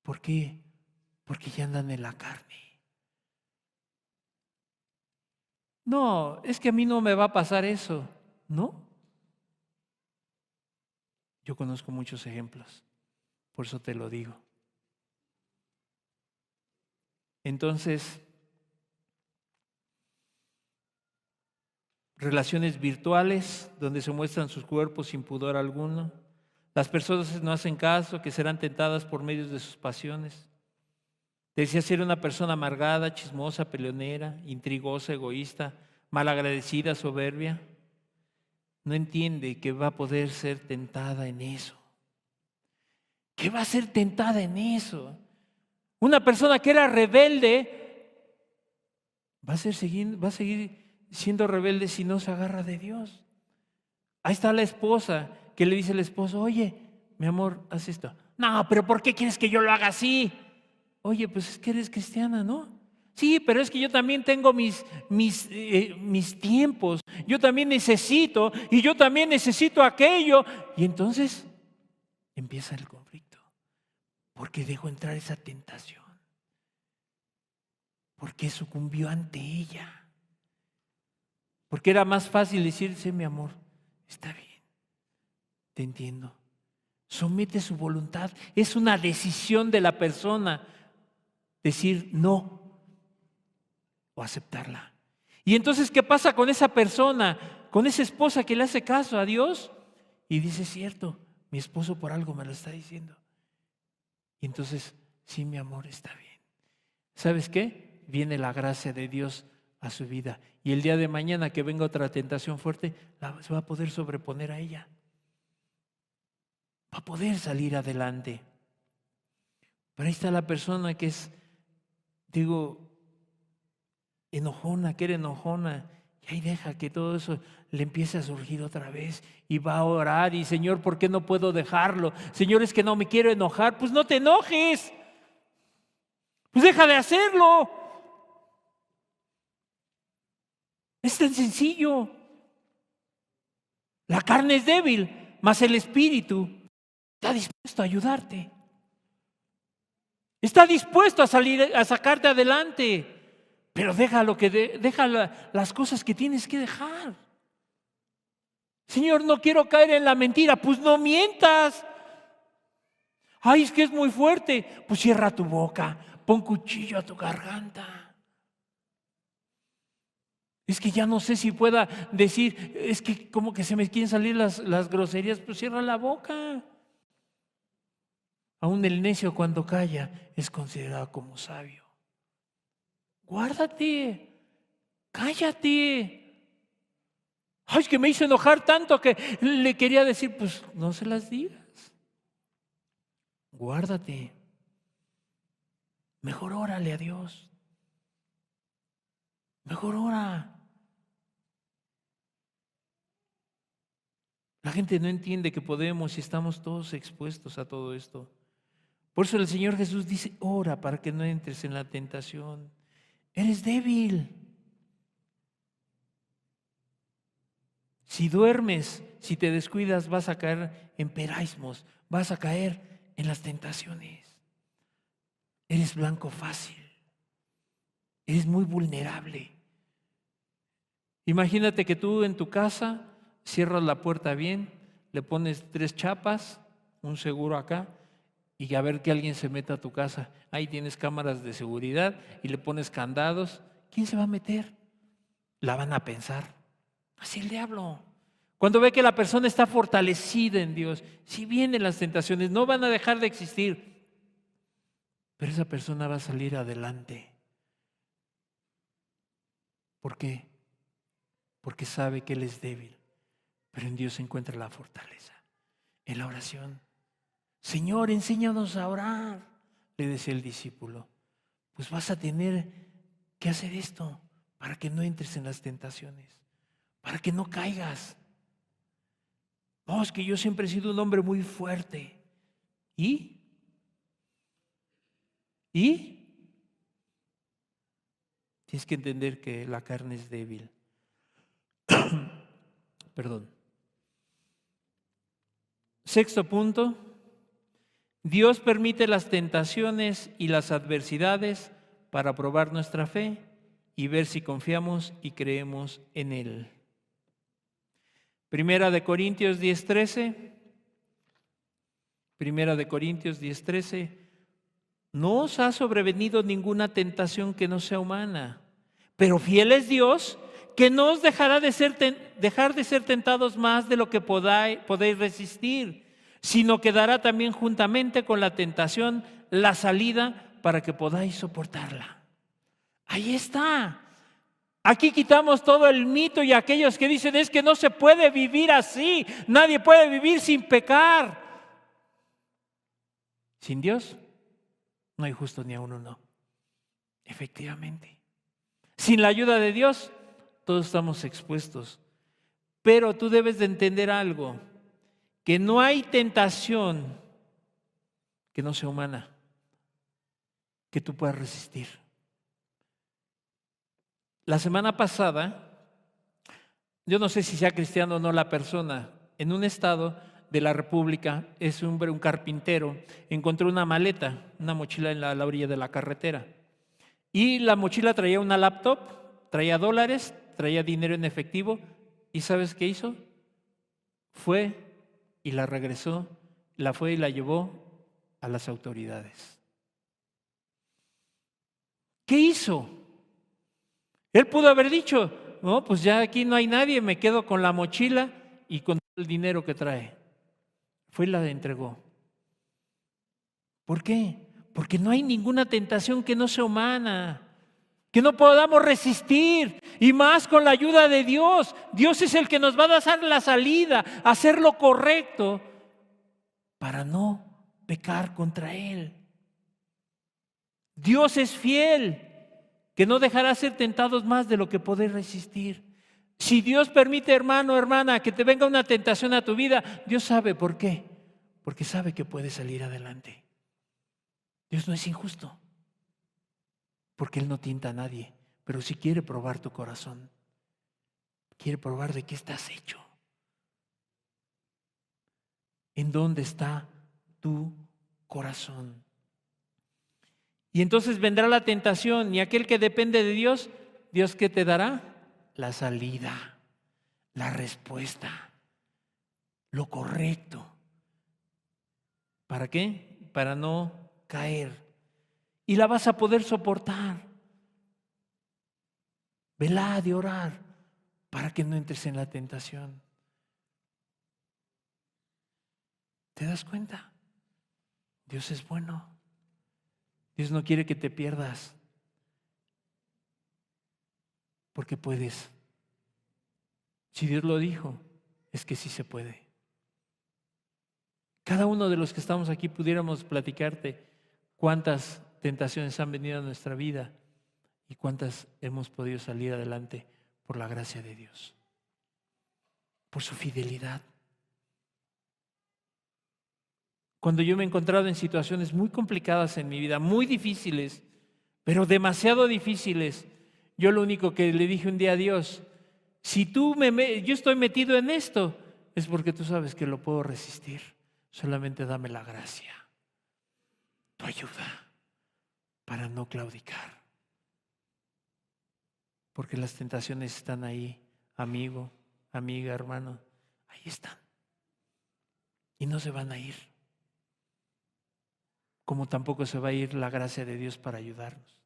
¿Por qué? Porque ya andan en la carne. No, es que a mí no me va a pasar eso, ¿no? Yo conozco muchos ejemplos, por eso te lo digo. Entonces, relaciones virtuales donde se muestran sus cuerpos sin pudor alguno. Las personas no hacen caso, que serán tentadas por medio de sus pasiones. Decía ser una persona amargada, chismosa, peleonera, intrigosa, egoísta, malagradecida, soberbia. No entiende que va a poder ser tentada en eso. Que va a ser tentada en eso. Una persona que era rebelde va a seguir siendo rebelde si no se agarra de Dios. Ahí está la esposa que le dice al esposo, oye, mi amor, haz esto. No, pero ¿por qué quieres que yo lo haga así? Oye, pues es que eres cristiana, ¿no? Sí, pero es que yo también tengo mis tiempos, yo también necesito y yo también necesito aquello. Y entonces empieza el conflicto, porque dejó entrar esa tentación, porque sucumbió ante ella, porque era más fácil decirse, mi amor, está bien, te entiendo. Somete su voluntad, es una decisión de la persona decir no o aceptarla. Y entonces, ¿qué pasa con esa persona, con esa esposa que le hace caso a Dios? Y dice, cierto, mi esposo por algo me lo está diciendo. Y entonces, sí, mi amor, está bien. ¿Sabes qué? Viene la gracia de Dios a su vida. Y el día de mañana que venga otra tentación fuerte, se va a poder sobreponer a ella. Va a poder salir adelante. Pero ahí está la persona que es, enojona, que era enojona, y ahí deja que todo eso le empiece a surgir otra vez y va a orar y Señor, ¿por qué no puedo dejarlo? Señor, es que no me quiero enojar. Pues no te enojes, pues deja de hacerlo. Es tan sencillo. La carne es débil, mas el espíritu está dispuesto a ayudarte. Está dispuesto a sacarte adelante. Pero deja las cosas que tienes que dejar. Señor, no quiero caer en la mentira. Pues no mientas. Ay, es que es muy fuerte. Pues cierra tu boca, pon cuchillo a tu garganta. Es que ya no sé si pueda decir, es que como que se me quieren salir las groserías, pues cierra la boca. Aún el necio cuando calla es considerado como sabio. Guárdate, cállate. Ay, es que me hizo enojar tanto que le quería decir, pues no se las digas. Guárdate. Mejor órale a Dios. Mejor ora. La gente no entiende que podemos y estamos todos expuestos a todo esto. Por eso el Señor Jesús dice, ora para que no entres en la tentación. Eres débil. Si duermes, si te descuidas, vas a caer en peraismos, vas a caer en las tentaciones. Eres blanco fácil. Eres muy vulnerable. Imagínate que tú en tu casa cierras la puerta bien, le pones 3 chapas, un seguro acá, y a ver que alguien se meta a tu casa. Ahí tienes cámaras de seguridad y le pones candados. ¿Quién se va a meter? La van a pensar. Así el diablo. Cuando ve que la persona está fortalecida en Dios, si vienen las tentaciones, no van a dejar de existir, pero esa persona va a salir adelante. ¿Por qué? Porque sabe que él es débil, pero en Dios se encuentra la fortaleza. En la oración. Señor, enséñanos a orar, le decía el discípulo. Pues vas a tener que hacer esto para que no entres en las tentaciones, para que no caigas. No, es que yo siempre he sido un hombre muy fuerte. ¿Y? Tienes que entender que la carne es débil. Perdón. Sexto punto. Dios permite las tentaciones y las adversidades para probar nuestra fe y ver si confiamos y creemos en Él. Primera de Corintios 10:13. Primera de Corintios 10:13. No os ha sobrevenido ninguna tentación que no sea humana, pero fiel es Dios, que no os dejará dejar de ser tentados más de lo que podéis resistir, sino que dará también juntamente con la tentación la salida para que podáis soportarla. Ahí está. Aquí quitamos todo el mito y aquellos que dicen es que no se puede vivir así, nadie puede vivir sin pecar. Sin Dios no hay justo ni a uno, no. Efectivamente. Sin la ayuda de Dios, todos estamos expuestos. Pero tú debes de entender algo, que no hay tentación que no sea humana, que tú puedas resistir. La semana pasada, yo no sé si sea cristiano o no la persona, en un estado de la República, es un carpintero, encontró una maleta, una mochila en la orilla de la carretera. Y la mochila traía una laptop, traía dólares, traía dinero en efectivo. ¿Y sabes qué hizo? Fue y la regresó, la fue y la llevó a las autoridades. ¿Qué hizo? Él pudo haber dicho, no, pues ya aquí no hay nadie, me quedo con la mochila y con el dinero que trae. Fue y la entregó. ¿Por qué? Porque no hay ninguna tentación que no sea humana, que no podamos resistir, y más con la ayuda de Dios. Dios es el que nos va a dar la salida, a hacer lo correcto para no pecar contra Él. Dios es fiel, que no dejará ser tentados más de lo que podéis resistir. Si Dios permite, hermano, hermana, que te venga una tentación a tu vida, Dios sabe por qué, porque sabe que puedes salir adelante. Dios no es injusto, porque Él no tienta a nadie, pero sí quiere probar tu corazón. Quiere probar de qué estás hecho. ¿En dónde está tu corazón? Y entonces vendrá la tentación, y aquel que depende de Dios, ¿Dios qué te dará? La salida, la respuesta, lo correcto. ¿Para qué? Para no caer. Y la vas a poder soportar. velad y orar para que no entres en la tentación. ¿Te das cuenta? Dios es bueno. Dios no quiere que te pierdas, porque puedes. Si Dios lo dijo, es que sí se puede. Cada uno de los que estamos aquí pudiéramos platicarte cuántas tentaciones han venido a nuestra vida y cuántas hemos podido salir adelante por la gracia de Dios, por su fidelidad. Cuando yo me he encontrado en situaciones muy complicadas en mi vida, muy difíciles, pero demasiado difíciles, yo lo único que le dije un día a Dios, si yo estoy metido en esto, es porque tú sabes que lo puedo resistir. Solamente dame la gracia, tu ayuda, para no claudicar. Porque las tentaciones están ahí, amigo, amiga, hermano, ahí están. Y no se van a ir. Como tampoco se va a ir la gracia de Dios para ayudarnos,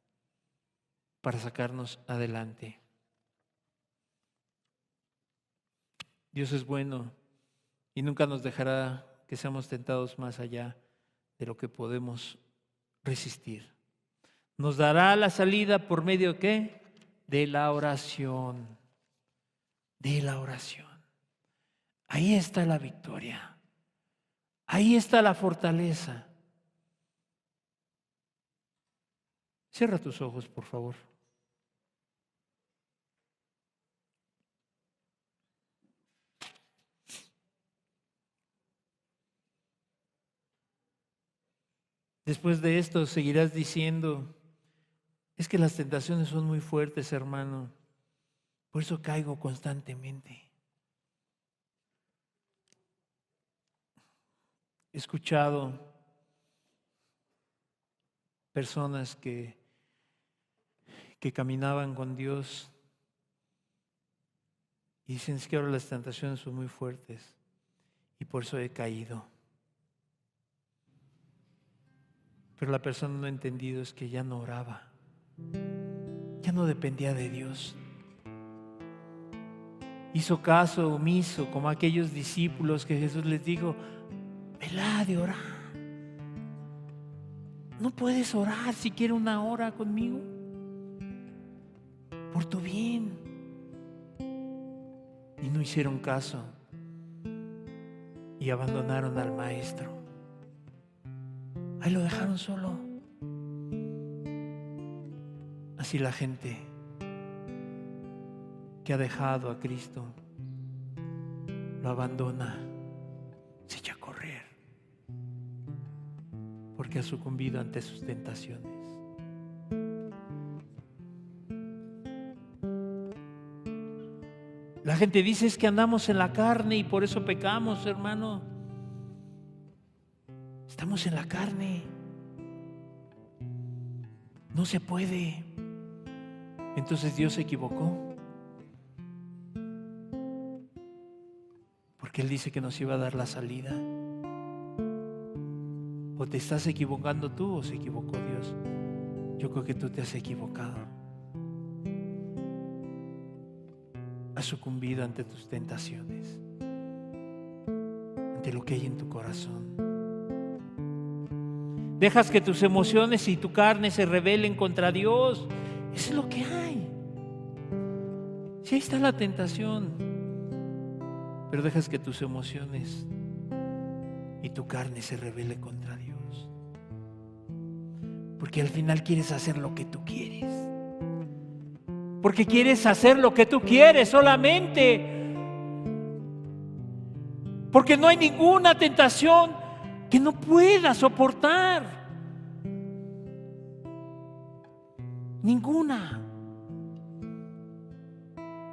para sacarnos adelante. Dios es bueno y nunca nos dejará que seamos tentados más allá de lo que podemos resistir. Nos dará la salida por medio ¿qué? De la oración. De la oración. Ahí está la victoria. Ahí está la fortaleza. Cierra tus ojos, por favor. Después de esto seguirás diciendo, es que las tentaciones son muy fuertes, hermano. Por eso caigo constantemente. He escuchado personas que caminaban con Dios y dicen es que ahora las tentaciones son muy fuertes y por eso he caído. Pero la persona no ha entendido es que ya no oraba, ya no dependía de Dios. Hizo caso omiso como aquellos discípulos que Jesús les dijo, velad y orad. ¿No puedes orar siquiera una hora conmigo? Por tu bien. Y no hicieron caso y abandonaron al maestro. Ahí lo dejaron solo. Así la gente que ha dejado a Cristo lo abandona, se echa a correr porque ha sucumbido ante sus tentaciones. La gente dice es que andamos en la carne y por eso pecamos, hermano. Estamos en la carne. No se puede. Entonces Dios se equivocó. Porque Él dice que nos iba a dar la salida. O te estás equivocando tú o se equivocó Dios. Yo creo que tú te has equivocado. Has sucumbido ante tus tentaciones, ante lo que hay en tu corazón. Dejas que tus emociones y tu carne se rebelen contra Dios. Eso es lo que hay. Sí, ahí está la tentación. Pero dejas que tus emociones y tu carne se rebele contra Dios. Porque al final quieres hacer lo que tú quieres. Porque quieres hacer lo que tú quieres solamente. Porque no hay ninguna tentación que no puedas soportar. Ninguna.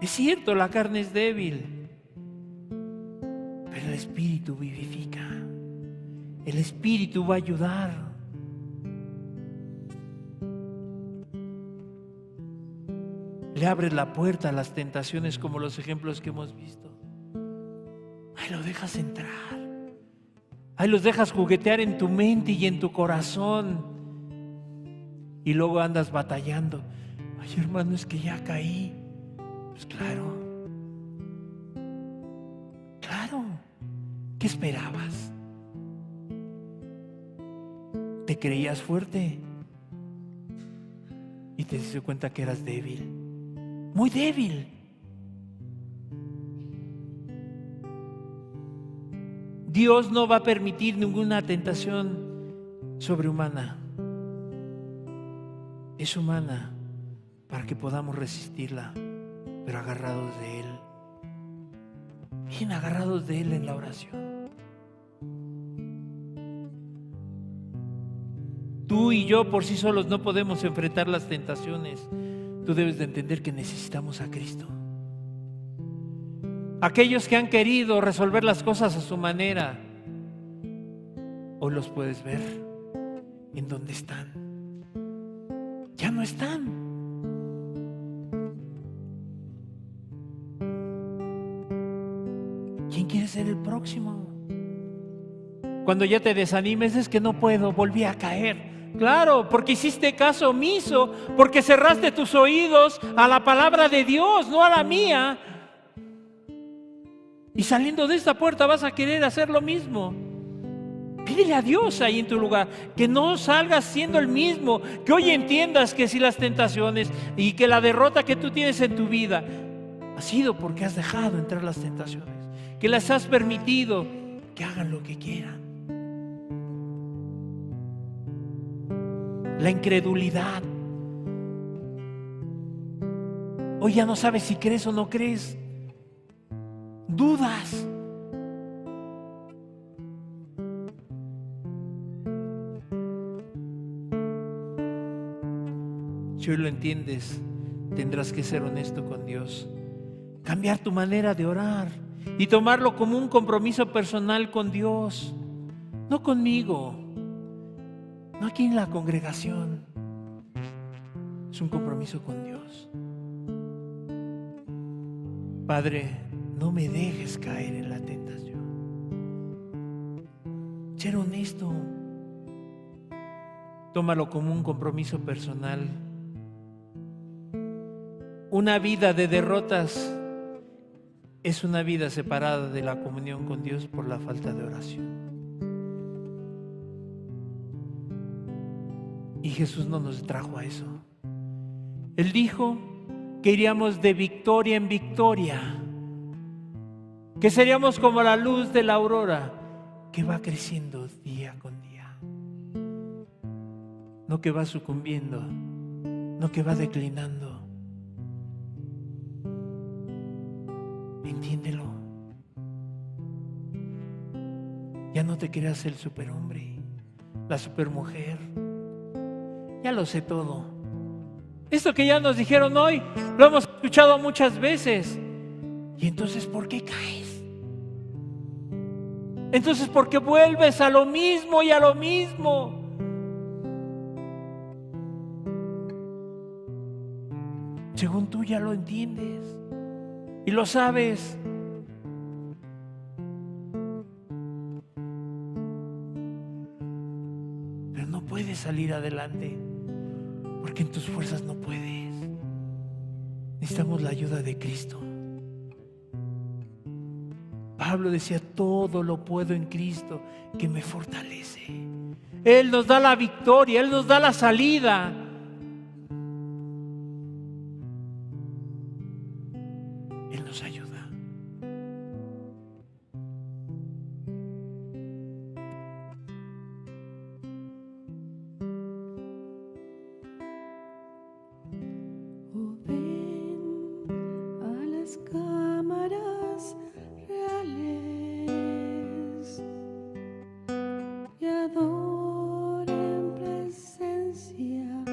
Es cierto, la carne es débil, pero el Espíritu vivifica. El Espíritu va a ayudar. Le abres la puerta a las tentaciones como los ejemplos que hemos visto. Ahí lo dejas entrar. Ahí los dejas juguetear en tu mente y en tu corazón. Y luego andas batallando. Ay, hermano, es que ya caí. Pues claro. ¿Qué esperabas? Te creías fuerte y te diste cuenta que eras débil, muy débil. Dios no va a permitir ninguna tentación sobrehumana. Es humana para que podamos resistirla, pero agarrados de Él. Bien agarrados de Él en la oración. Tú y yo por sí solos no podemos enfrentar las tentaciones. Tú debes de entender que necesitamos a Cristo. Aquellos que han querido resolver las cosas a su manera, hoy los puedes ver en donde están. Ya no están. ¿Quién quiere ser el próximo? Cuando ya te desanimes, es que no puedo, volví a caer. Claro, porque hiciste caso omiso, porque cerraste tus oídos a la palabra de Dios, no a la mía. Y saliendo de esta puerta vas a querer hacer lo mismo. Pídele a Dios ahí en tu lugar, que no salgas siendo el mismo, que hoy entiendas que si las tentaciones y que la derrota que tú tienes en tu vida ha sido porque has dejado entrar las tentaciones, que las has permitido que hagan lo que quieran. La incredulidad. Hoy ya no sabes si crees o no crees. Dudas. Si hoy lo entiendes, tendrás que ser honesto con Dios. Cambiar tu manera de orar y tomarlo como un compromiso personal con Dios, no conmigo, no aquí en la congregación. Es un compromiso con Dios. Padre, no me dejes caer en la tentación. Ser honesto. Tómalo como un compromiso personal. Una vida de derrotas es una vida separada de la comunión con Dios por la falta de oración. Y Jesús no nos trajo a eso. Él dijo que iríamos de victoria en victoria, que seríamos como la luz de la aurora que va creciendo día con día, no que va sucumbiendo, no que va declinando. Entiéndelo. Ya no te creas el superhombre, la supermujer. Ya lo sé todo. Esto que ya nos dijeron hoy, lo hemos escuchado muchas veces. ¿Y entonces por qué caes? Entonces, ¿por qué vuelves a lo mismo y a lo mismo? Según tú ya lo entiendes y lo sabes. Pero no puedes salir adelante porque en tus fuerzas no puedes. Necesitamos la ayuda de Cristo. Pablo decía, todo lo puedo en Cristo que me fortalece. Él nos da la victoria, Él nos da la salida. Él nos ayuda. Cámaras reales y adora en presencia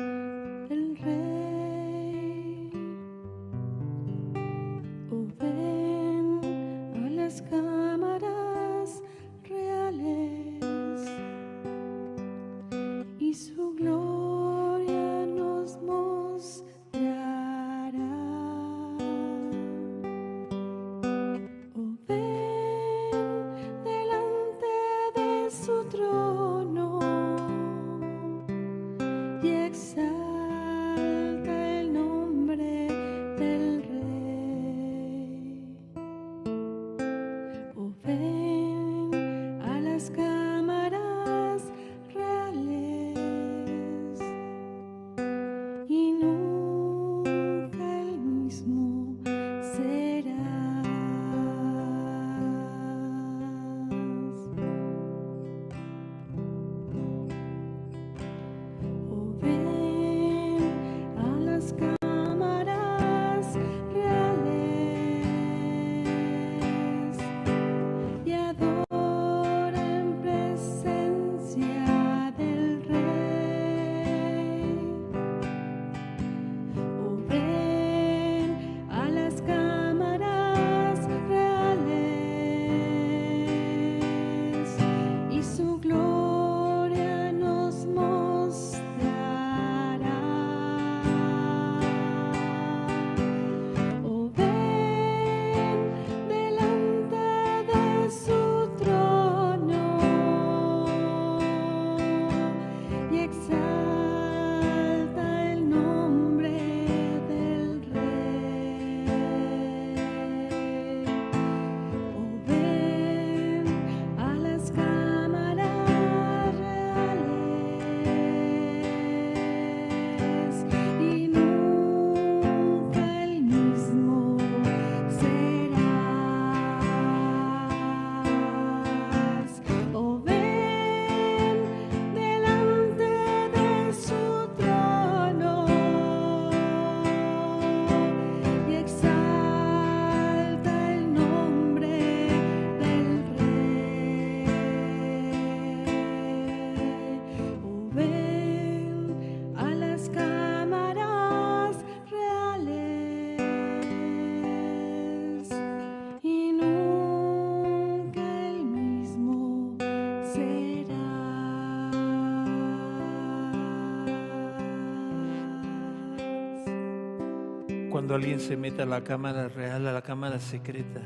cuando alguien se mete a la cámara real, a la cámara secreta.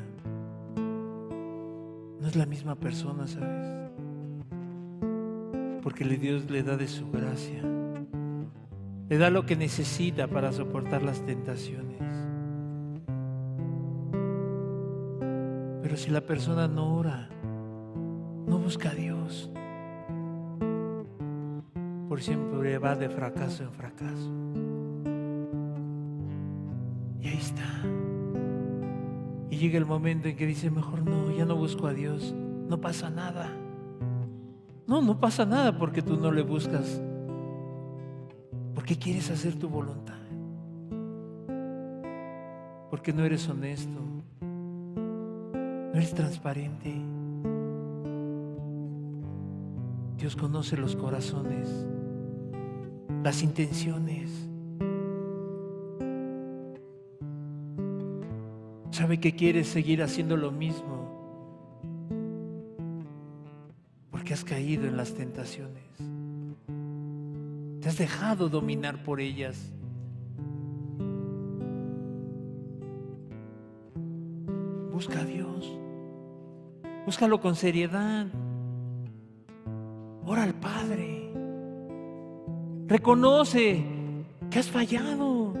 No es la misma persona, ¿sabes? Porque Dios le da de su gracia. Le da lo que necesita para soportar las tentaciones. Pero si la persona no ora, no busca a Dios, por siempre va de fracaso en fracaso. Y ahí está. Y llega el momento en que dice, mejor no, ya no busco a Dios, no pasa nada. No pasa nada porque tú no le buscas, porque quieres hacer tu voluntad, porque no eres honesto, no eres transparente. Dios conoce los corazones, las intenciones. Sabe que quieres seguir haciendo lo mismo porque has caído en las tentaciones. Te has dejado dominar por ellas. Busca a Dios. Búscalo con seriedad. Ora al Padre. Reconoce que has fallado.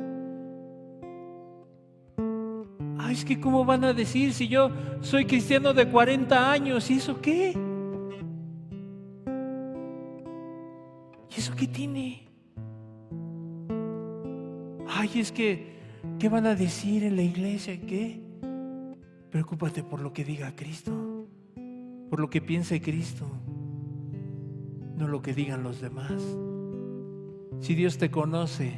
Ay, es que ¿cómo van a decir si yo soy cristiano de 40 años? ¿Y eso qué? ¿Y eso qué tiene? Ay, es que ¿qué van a decir en la iglesia? ¿Qué? Preocúpate por lo que diga Cristo, por lo que piense Cristo, no lo que digan los demás. Si Dios te conoce,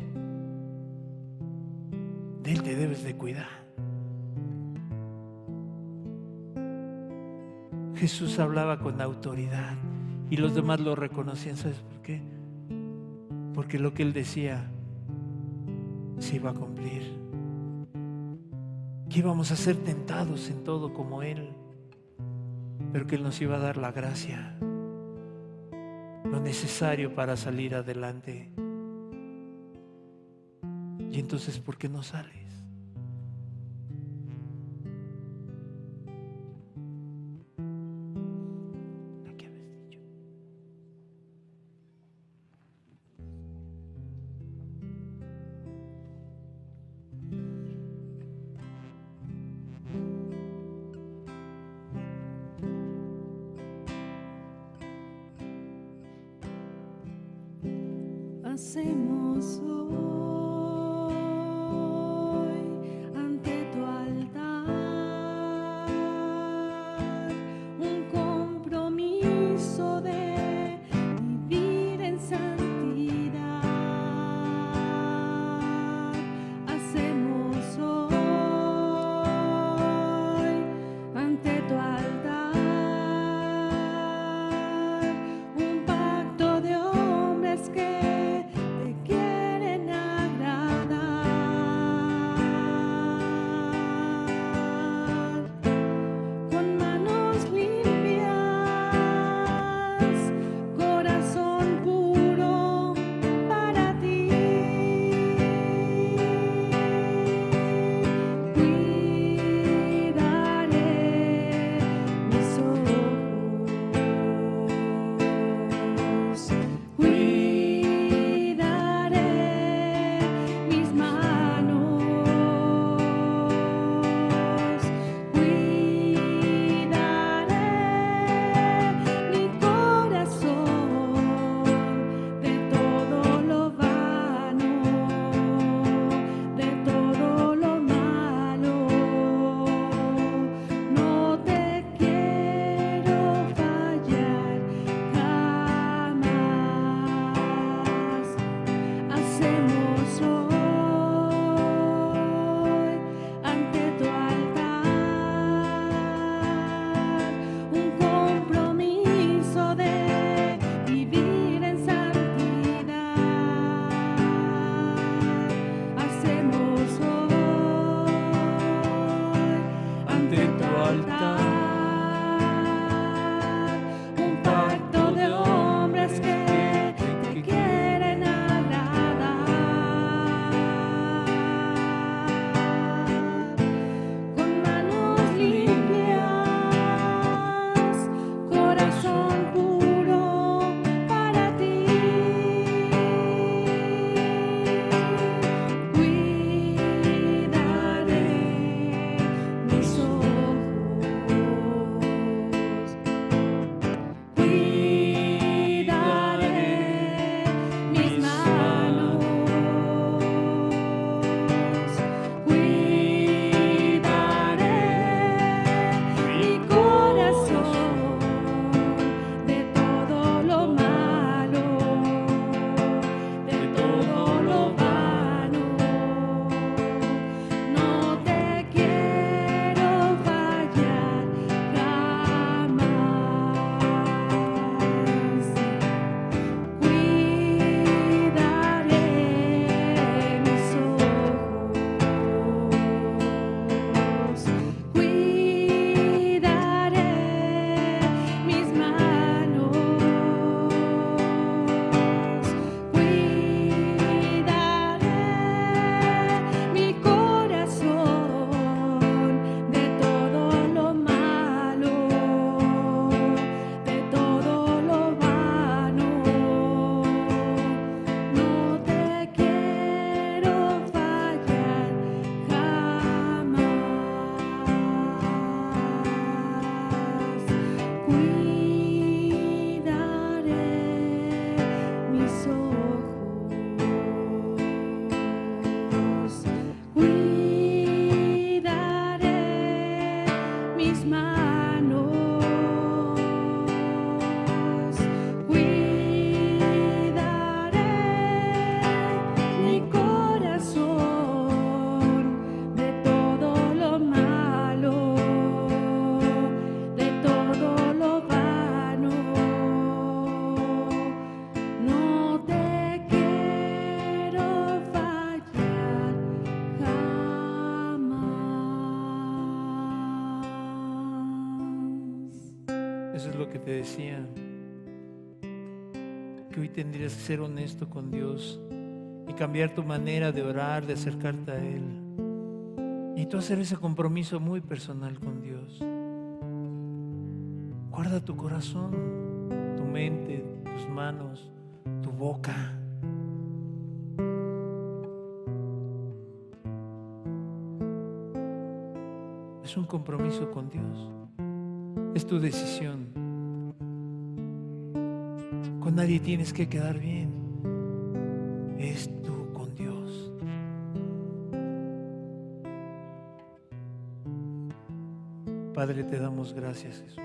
de Él te debes de cuidar. Jesús hablaba con autoridad y los demás lo reconocían. ¿Sabes por qué? Porque lo que Él decía se iba a cumplir. Que íbamos a ser tentados en todo como Él, pero que Él nos iba a dar la gracia, lo necesario para salir adelante. Y entonces, ¿por qué no sales? ¿Qué habéis dicho? Hacemos hoy ante tu altar un compromiso de vivir en santidad. Hacemos hoy ante tu altar un pacto de hombres que te quieren agradar. que te decía que hoy tendrías que ser honesto con Dios y cambiar tu manera de orar, de acercarte a Él. Y tú hacer ese compromiso muy personal con Dios. Guarda tu corazón, tu mente, tus manos, tu boca. Es un compromiso con Dios. Es tu decisión. Con nadie tienes que quedar bien. Es tú con Dios. Padre, te damos gracias, Jesús,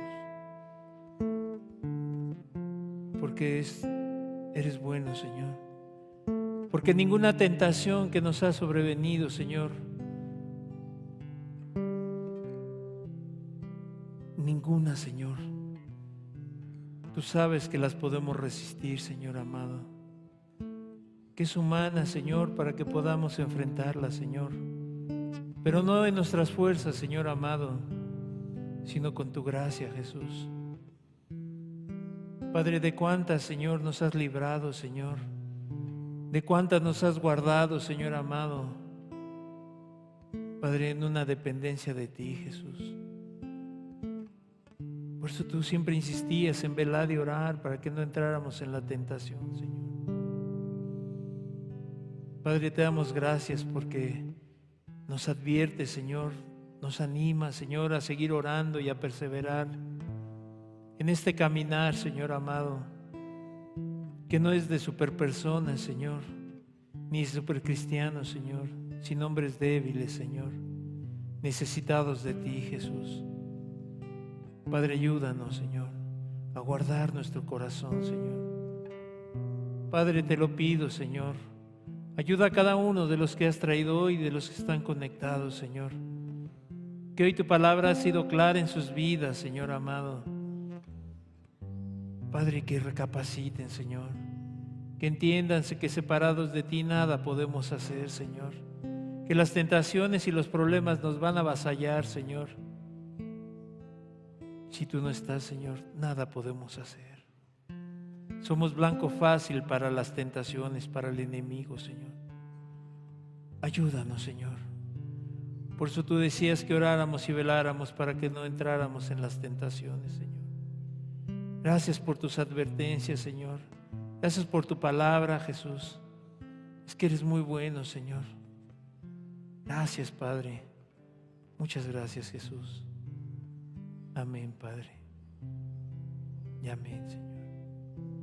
porque eres bueno, Señor. Porque ninguna tentación que nos ha sobrevenido, Señor, ninguna, Señor, tú sabes que las podemos resistir, Señor amado, que es humana, Señor, para que podamos enfrentarla, Señor, pero no en nuestras fuerzas, Señor amado, sino con tu gracia, Jesús. Padre, de cuántas, Señor, nos has librado, Señor, de cuántas nos has guardado, Señor amado, Padre, en una dependencia de ti, Jesús. Por eso tú siempre insistías en velar y orar para que no entráramos en la tentación, Señor. Padre, te damos gracias porque nos adviertes, Señor, nos anima, Señor, a seguir orando y a perseverar en este caminar, Señor amado, que no es de superpersonas, Señor, ni de supercristianos, Señor, sino hombres débiles, Señor, necesitados de ti, Jesús. Padre, ayúdanos, Señor, a guardar nuestro corazón, Señor. Padre, te lo pido, Señor. Ayuda a cada uno de los que has traído hoy y de los que están conectados, Señor. Que hoy tu palabra ha sido clara en sus vidas, Señor amado. Padre, que recapaciten, Señor. Que entiéndanse que separados de ti nada podemos hacer, Señor. Que las tentaciones y los problemas nos van a avasallar, Señor. Si tú no estás, Señor, nada podemos hacer. Somos blanco fácil para las tentaciones, para el enemigo, Señor. Ayúdanos, Señor. Por eso tú decías que oráramos y veláramos para que no entráramos en las tentaciones, Señor. Gracias por tus advertencias, Señor. Gracias por tu palabra, Jesús. Es que eres muy bueno, Señor. Gracias, Padre. Muchas gracias, Jesús. Amén, Padre. Y amén, Señor.